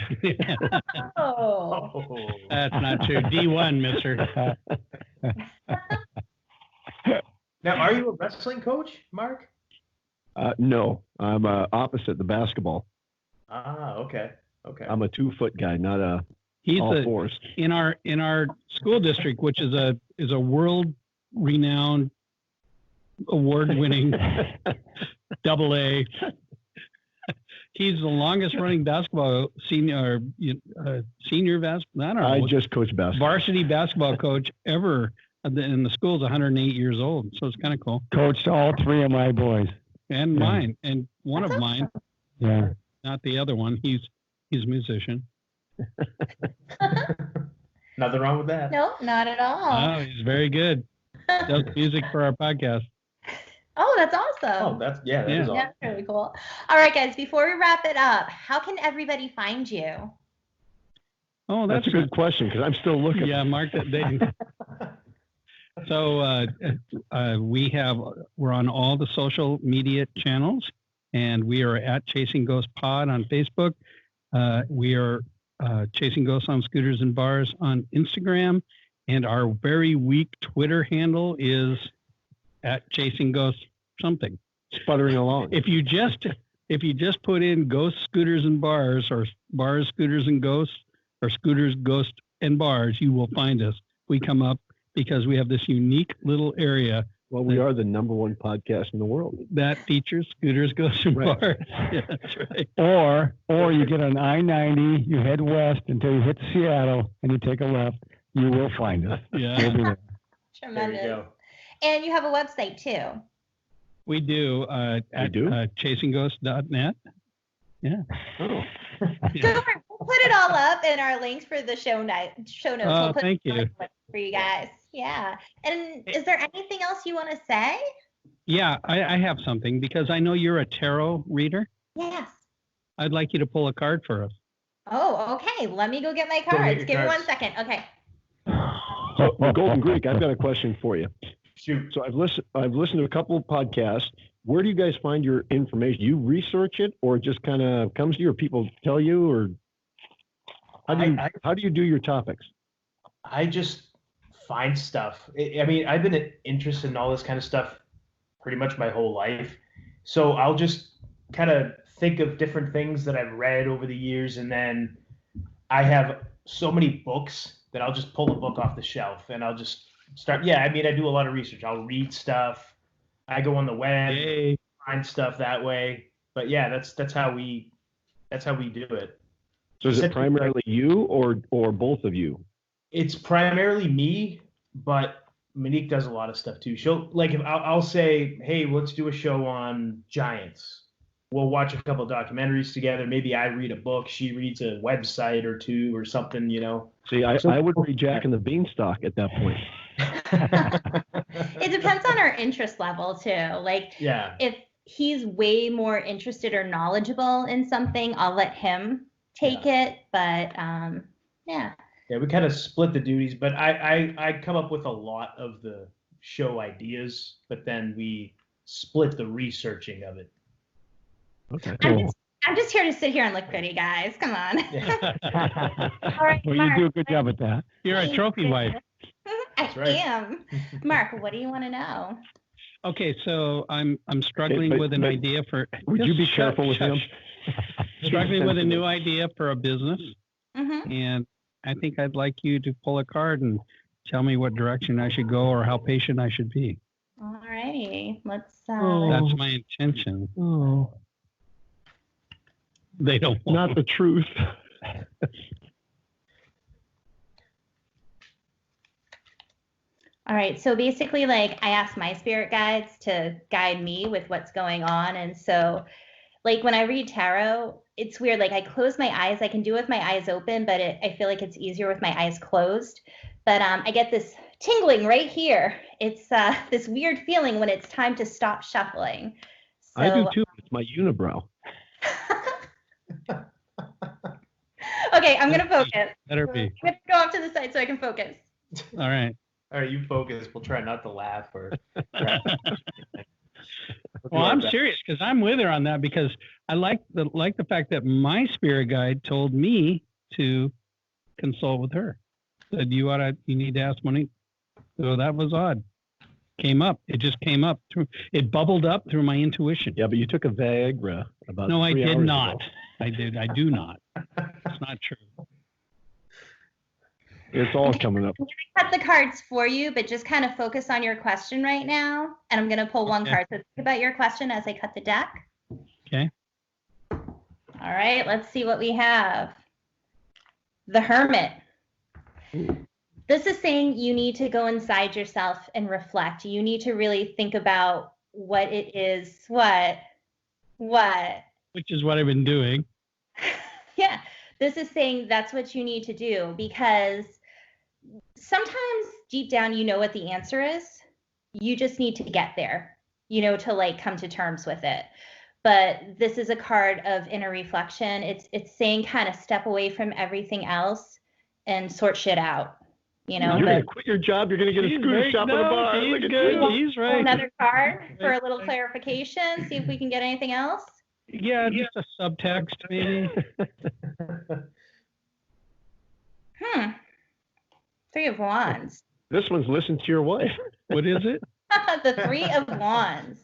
Oh. That's not true. D1, mister. Now, are you a wrestling coach, Mark? No, I'm opposite the basketball. Ah, okay. I'm a 2-foot guy, not a He's all fours. In our school district, which is a world-renowned, award-winning AA. He's the longest-running basketball senior basketball. I don't know. I just coach basketball. Varsity basketball coach ever, and the school's 108 years old, so it's kind of cool. Coached all 3 of my boys. And mine, and one of mine. Yeah. Not the other one. He's a musician. Nothing wrong with that. No, not at all. Oh, he's very good. Does music for our podcast. Oh, that's awesome. Oh, that is awesome. That's really cool. All right, guys, before we wrap it up, how can everybody find you? Oh, That's a good question because I'm still looking. Yeah, Mark. So we're on all the social media channels, and we are at Chasing Ghost Pod on Facebook. We are Chasing Ghosts on Scooters and Bars on Instagram, and our very weak Twitter handle is at Chasing Ghosts something. Sputtering along. If you just put in Ghost Scooters and Bars, or Bars Scooters and Ghosts, or Scooters Ghost and Bars, you will find us. We come up because we have this unique little area. Well, we are the #1 podcast in the world that features scooters, ghosts, and Right. bars. Yeah, that's right. Or you get on I-90, you head west until you hit Seattle, and you take a left. You will find us. Yeah. We'll be there. Tremendous. There you go. And you have a website too. We do at do? chasingghosts.net. Yeah. Oh, Don't worry, we'll put it all up in our links for the show notes. Oh, We'll put thank it you. for you guys. Yeah. And is there anything else you want to say? Yeah, I have something because I know you're a tarot reader. Yes. I'd like you to pull a card for us. Oh, okay. Let me go get my Go get cards. your Give me cards. 1 second. Okay. well, Golden Greek, I've got a question for you. Shoot. So I've listened to a couple of podcasts. Where do you guys find your information? You research it, or it just kind of comes to you, or people tell you, or how do you do your topics? I just find stuff. I mean, I've been interested in all this kind of stuff pretty much my whole life. So I'll just kind of think of different things that I've read over the years, and then I have so many books that I'll just pull a book off the shelf and I'll just start. Yeah, I mean, I do a lot of research. I'll read stuff. I go on the web, Yay. find stuff that way. But yeah, that's how we do it. So is it primarily you or both of you? It's primarily me, but Monique does a lot of stuff too. She'll if I'll say, hey, let's do a show on giants. We'll watch a couple of documentaries together. Maybe I read a book. She reads a website or two or something, See, I would read Jack and the Beanstalk at that point. It depends on our interest level too. Yeah. If he's way more interested or knowledgeable in something, I'll let him take it. But yeah. Yeah, we kind of split the duties, but I come up with a lot of the show ideas, but then we split the researching of it. Okay. I'm just here to sit here and look pretty, guys. Come on. Yeah. All right, Well, Mark, you do a good job at that. You're a trophy wife. I right. am. Mark, what do you want to know? Okay, so I'm struggling But- with an but idea for. Would you be Just careful with him? Struggling with a new idea for a business, Mm-hmm. and I think I'd like you to pull a card and tell me what direction I should go or how patient I should be. All righty. Let's. That's my intention. Oh, They don't want Not the truth. All right. So basically, I asked my spirit guides to guide me with what's going on. And so, when I read tarot, it's weird. I close my eyes. I can do it with my eyes open, but I feel like it's easier with my eyes closed. But I get this tingling right here. It's this weird feeling when it's time to stop shuffling. So, I do too. It's my unibrow. Okay, I'm going to focus. Better be. I'm going to go off to the side so I can focus. All right. All right, you focus. We'll try not to laugh or. Well, I'm serious because I'm with her on that because I like the fact that my spirit guide told me to consult with her. Said you need to ask Monique. So that was odd. It just came up through. It bubbled up through my intuition. Yeah, but you took a Viagra about. No, I 3 did hours not. ago. I do not. It's not true. It's all coming up. I'm going to cut the cards for you, but just kind of focus on your question right now. And I'm going to pull one Okay. card. So think about your question as I cut the deck. Okay. All right, let's see what we have. The Hermit. Ooh. This is saying you need to go inside yourself and reflect. You need to really think about what it is. What? Which is what I've been doing. Yeah, this is saying that's what you need to do because sometimes deep down you know what the answer is. You just need to get there, to come to terms with it. But this is a card of inner reflection. It's saying kind of step away from everything else and sort shit out. You're going to quit your job. You're going to get a screw shop in a bar. He's Look at good. you. He's right. Another card for a little clarification. See if we can get anything else. Yeah, just a subtext maybe. Three of Wands. This one's listen to your wife. What is it? The Three of Wands.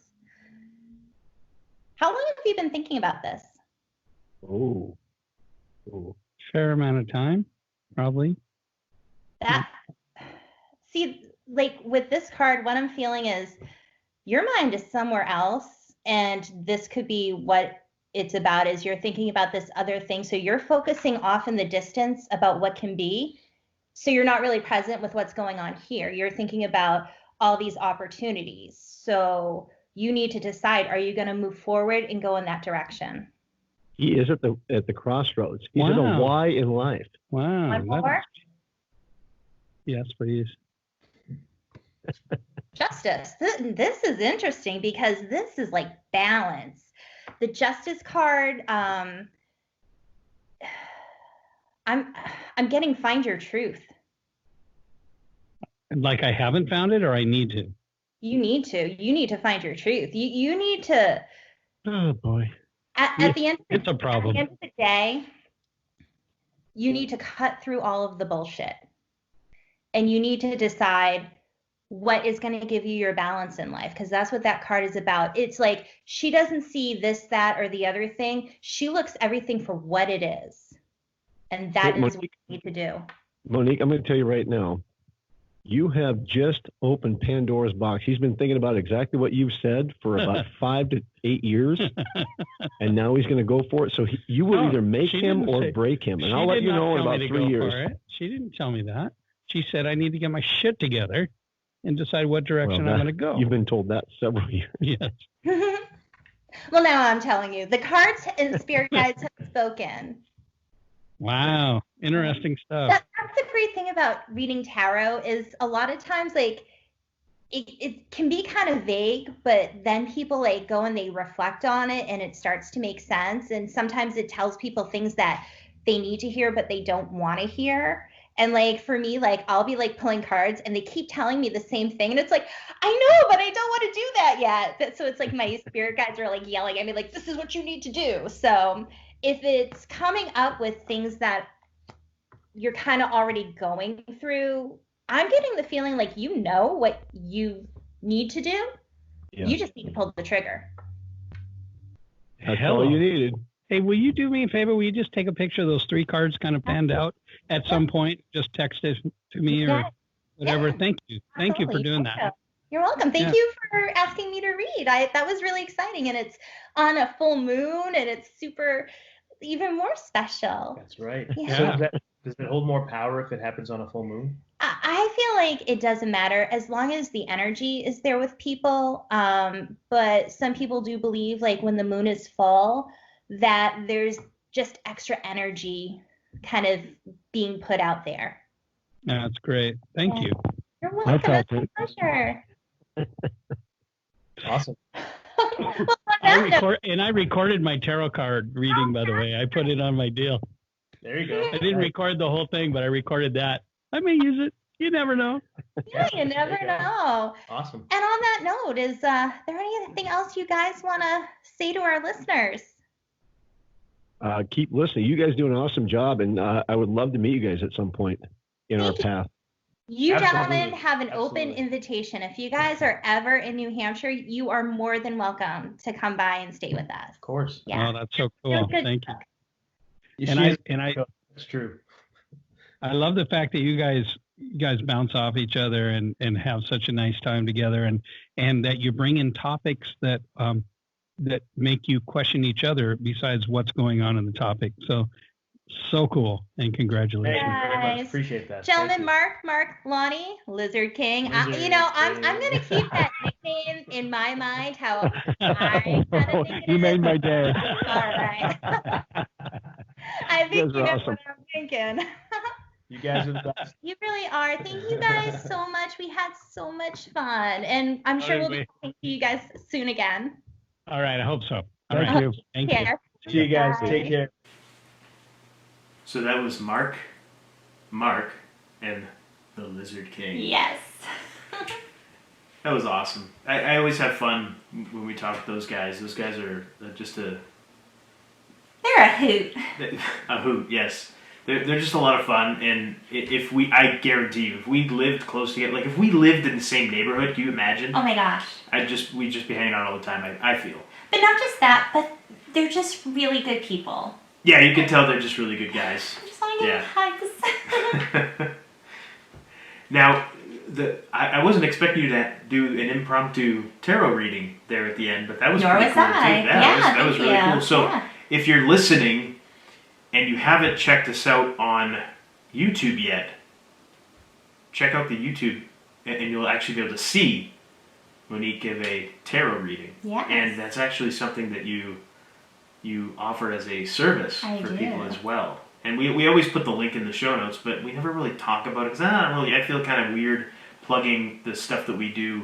How long have you been thinking about this? Oh. Fair amount of time, probably. See, with this card, what I'm feeling is your mind is somewhere else, and this could be what it's about is you're thinking about this other thing. So you're focusing off in the distance about what can be. So you're not really present with what's going on here. You're thinking about all these opportunities. So you need to decide, are you going to move forward and go in that direction? He is at the crossroads. He's at a Wow. Y in life. Wow. One more? Yes, please. Justice. This is interesting because this is like balance. The Justice card, I'm getting find your truth. Like I haven't found it, or I need to? You need to find your truth. You need to. Oh boy. At the end. It's a problem. At the end of the day, you need to cut through all of the bullshit, and you need to decide what is going to give you your balance in life, because that's what that card is about. It's like she doesn't see this, that, or the other thing. She looks everything for what it is, and that is what you need to do. Monique, I'm going to tell you right now, you have just opened Pandora's box. He's been thinking about exactly what you've said for about 5 to 8 years, and now he's going to go for it. So you will either make him or break him, and I'll let you know in about 3 years. She didn't tell me that. She said I need to get my shit together and decide what direction I'm going to go. You've been told that several years. Yes. Well, now I'm telling you, the cards and spirit guides have spoken. Wow, interesting stuff. That's the great thing about reading tarot is a lot of times, like, it can be kind of vague, but then people like go and they reflect on it and it starts to make sense. And sometimes it tells people things that they need to hear, but they don't want to hear. And like for me, like I'll be like pulling cards and they keep telling me the same thing. And it's like, I know, but I don't want to do that yet. But so it's like my spirit guides are like yelling at me, like, this is what you need to do. So if it's coming up with things that you're kind of already going through, I'm getting the feeling like you know what you need to do. Yeah. You just need to pull the trigger. That's all you needed. Hey, will you do me a favor? Will you just take a picture of those 3 cards kind of panned out at some point? Just text it to me or whatever. Yeah. Thank you. Thank you for doing that. You're welcome. Thank you for asking me to read. That was really exciting. And it's on a full moon and it's super, even more special. That's right. Yeah. So does it hold more power if it happens on a full moon? I feel like it doesn't matter as long as the energy is there with people. But some people do believe like when the moon is full, that there's just extra energy kind of being put out there. That's great. Thank you. You're welcome. It's a pleasure. Awesome. Well, I recorded my tarot card reading, by the way. I put it on my deal. There you go. I didn't record the whole thing, but I recorded that. I may use it. You never know. Yeah, you never know. Awesome. And on that note, is there anything else you guys want to say to our listeners? Keep listening. You guys do an awesome job, and I would love to meet you guys at some point in our path. You gentlemen have an open invitation. If you guys are ever in New Hampshire, you are more than welcome to come by and stay with us. Of course. Yeah. Oh, that's so cool. Thank you. That's true. I love the fact that you guys bounce off each other and have such a nice time together, and that you bring in topics that that make you question each other besides what's going on in the topic. So cool, and congratulations. Thank you very much. Appreciate that. Gentlemen, Mark, Lonnie, Lizard King. I'm going to keep that nickname in my mind. How I you made my day. All right. I think you know awesome. what I'm thinking. You guys are the best. You really are. Thank you guys so much. We had so much fun, and I'm sure we'll be talking to you guys soon again. All right, I hope so. Thank you. Thank you. See you guys. Take care. So that was Mark, and the Lizard King. Yes. That was awesome. I always have fun when we talk to those guys. Those guys are just They're a hoot. A hoot, yes. They're just a lot of fun, and I guarantee you, if we lived close together, like if we lived in the same neighborhood, can you imagine? Oh my gosh. We'd just be hanging out all the time, I feel. But not just that, but they're just really good people. Yeah, you can tell they're just really good guys. I just want to give hugs. Now, I wasn't expecting you to do an impromptu tarot reading there at the end, but that was pretty cool too. That was really cool. So if you're listening and you haven't checked us out on YouTube yet, check out the YouTube and you'll actually be able to see Monique give a tarot reading. Yes. And that's actually something that you offer as a service for people as well. And we always put the link in the show notes, but we never really talk about it because I feel kind of weird plugging the stuff that we do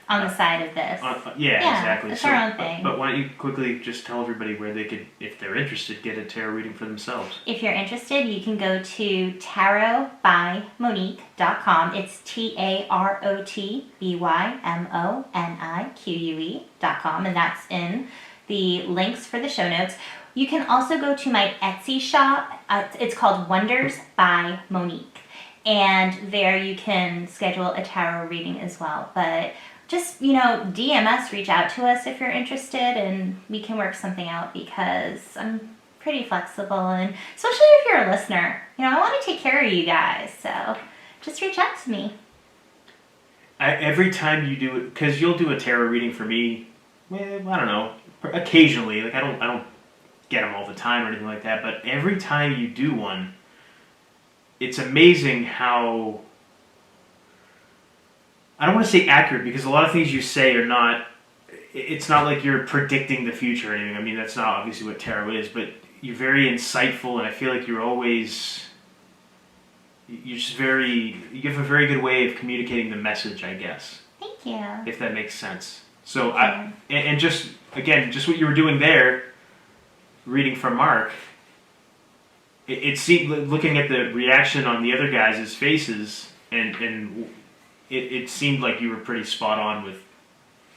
on the side of this. Yeah, exactly. It's our own thing. But why don't you quickly just tell everybody where they could, if they're interested, get a tarot reading for themselves? If you're interested, you can go to tarotbymonique.com. It's tarotbymonique.com, and that's in the links for the show notes. You can also go to my Etsy shop. It's called Wonders by Monique. And there you can schedule a tarot reading as well. But just, DM us, reach out to us if you're interested, and we can work something out because I'm pretty flexible. And especially if you're a listener, I want to take care of you guys. So just reach out to me. Every time you do it, because you'll do a tarot reading for me, I don't know, occasionally. Like I don't get them all the time or anything like that, but every time you do one, it's amazing how, I don't want to say accurate, because a lot of things you say are not, it's not like you're predicting the future or anything. I mean, that's not obviously what tarot is, but you're very insightful, and I feel like you have a very good way of communicating the message, I guess. Thank you. If that makes sense. So and just what you were doing there, reading from Mark, it seemed, looking at the reaction on the other guys' faces, and it seemed like you were pretty spot on with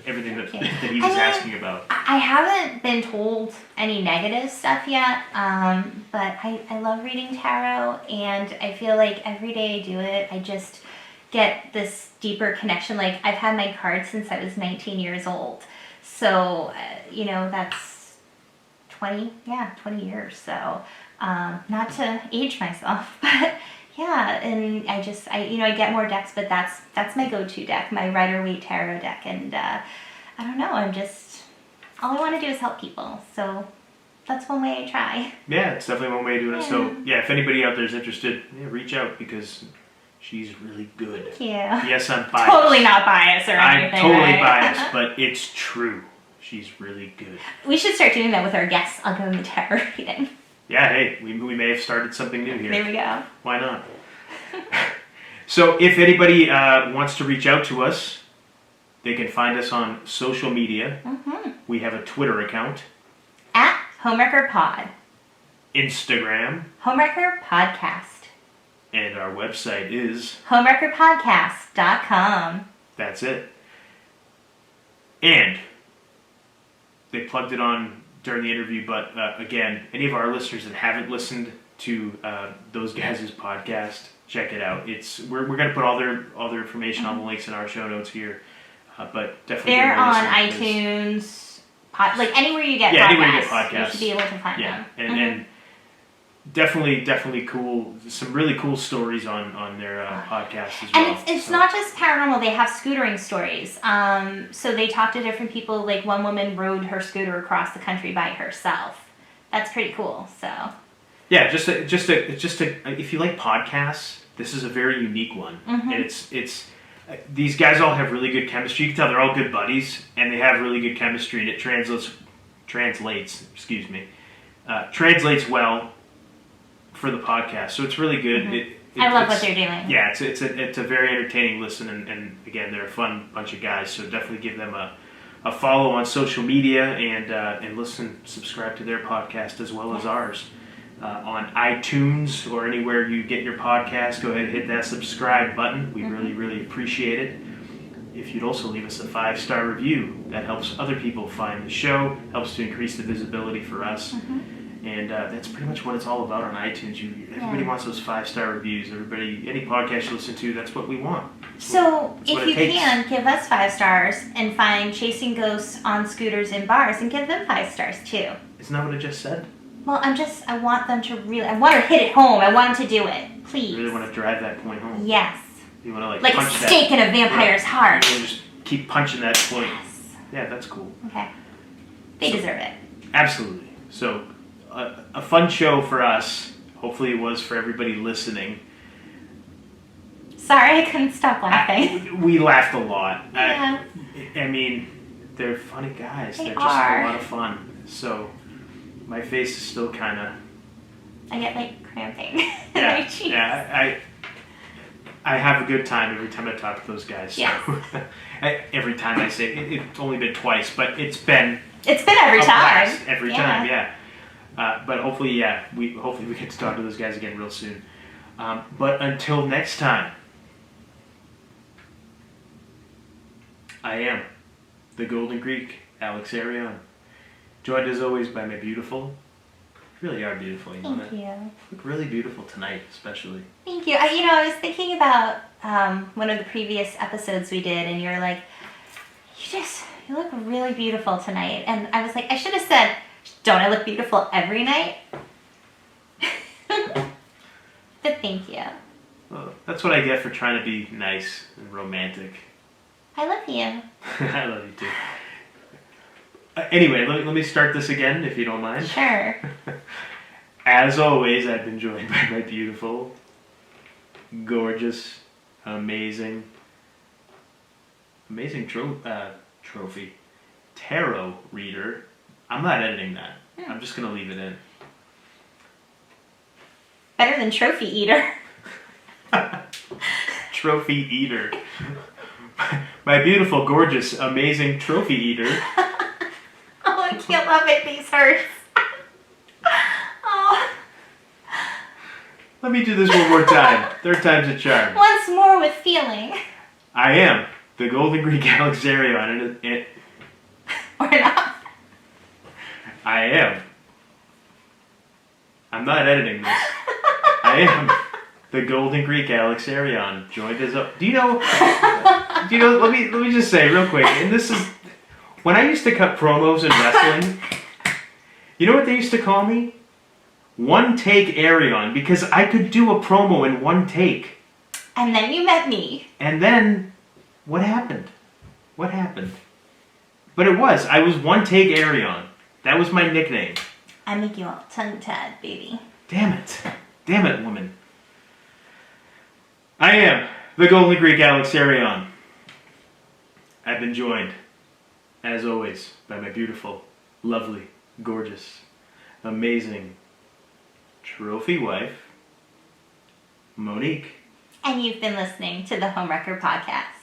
everything that he was asking about. I haven't been told any negative stuff yet, but I love reading tarot, and I feel like every day I do it, I just get this deeper connection. Like, I've had my cards since I was 19 years old. So, that's 20 years. So, not to age myself, but yeah, and I get more decks, but that's my go-to deck, my Rider-Waite Tarot deck, and I don't know, all I want to do is help people, so that's one way I try. Yeah, it's definitely one way of doing it. So yeah, if anybody out there is interested, reach out, because she's really good. Thank you. Yes, I'm biased. Totally not biased or anything. I'm totally right? biased, but it's true. She's really good. We should start doing that with our guests. I'll give them a tarot reading. Yeah, hey, we may have started something new here. There we go. Why not? So if anybody wants to reach out to us, they can find us on social media. Mm-hmm. We have a Twitter account. At Homewrecker Pod. Instagram. Homewrecker Podcast. And our website is homewreckerpodcast.com. That's it. And they plugged it on during the interview, but again, any of our listeners that haven't listened to those guys' podcast, check it out. We're going to put all their information on the links in our show notes here, but definitely they're on iTunes, like anywhere you get podcasts. Anywhere you get podcasts, you should be able to find them. And definitely cool. Some really cool stories on their podcast as well. And it's not just paranormal. They have scootering stories. So they talk to different people. Like, one woman rode her scooter across the country by herself. That's pretty cool. So. Yeah, just if you like podcasts, this is a very unique one. Mm-hmm. And it's these guys all have really good chemistry. You can tell they're all good buddies, and they have really good chemistry, and it translates well for the podcast. So it's really good. Mm-hmm. I love what they're doing. Yeah, it's a very entertaining listen, and again, they're a fun bunch of guys. So definitely give them a follow on social media, and subscribe to their podcast as well as ours. On iTunes or anywhere you get your podcast, go ahead and hit that subscribe button. We really, really appreciate it. If you'd also leave us a 5-star review, that helps other people find the show, helps to increase the visibility for us. Mm-hmm. And that's pretty much what it's all about on iTunes. Everybody wants those 5-star reviews. Any podcast you listen to, that's what we want. So if you can, give us 5 stars, and find Chasing Ghosts on Scooters in Bars and give them 5 stars too. Isn't that what I just said? Well, I want them to I want to hit it home. I want them to do it. Please. You really want to drive that point home? Yes. You want to like punch a stake in a vampire's heart. You want to just keep punching that point. Yes. Yeah, that's cool. Okay. They deserve it. Absolutely. So, a fun show for us. Hopefully it was for everybody listening. Sorry, I couldn't stop laughing. We laughed a lot. Yeah. I mean, they're funny guys. They They're just are. a lot of fun. So my face is still kind of. I get like cramping in Yeah, my cheeks. yeah. I have a good time every time I talk to those guys. So. Yes. Every time I say it's only been twice, but it's been every a time. blast every time. Yeah. But hopefully, we get to talk to those guys again real soon. But until next time, I am the Golden Greek, Alex Arion, joined as always by my beautiful. You really are beautiful, you know Thank that? you. You look really beautiful tonight, especially. Thank you. I was thinking about one of the previous episodes we did, and you're like, you look really beautiful tonight. And I was like, I should have said, don't I look beautiful every night? But thank you. Well, that's what I get for trying to be nice and romantic. I love you. I love you too. Anyway, let me start this again, if you don't mind. Sure. As always, I've been joined by my beautiful, gorgeous, amazing trophy tarot reader. I'm not editing that. I'm just gonna leave it in. Better than trophy eater. Trophy eater. My beautiful, gorgeous, amazing trophy eater. Oh, I can't laugh at these hurts. Oh. Let me do this one more time. Third time's a charm. Once more with feeling. I am the Golden Greek Alex Arion, and Or not. I am. I'm not editing this. I am the Golden Greek Alex Arion, joined as a. Do you know? Let me just say real quick. And this is when I used to cut promos in wrestling. You know what they used to call me? One take Arion, because I could do a promo in one take. And then you met me. And then, what happened? What happened? But I was one take Arion. That was my nickname. I make you all tongue-tied, baby. Damn it, woman. I am the Golden Greek Alex Arion. I've been joined, as always, by my beautiful, lovely, gorgeous, amazing trophy wife, Monique. And you've been listening to the Homewrecker Podcast.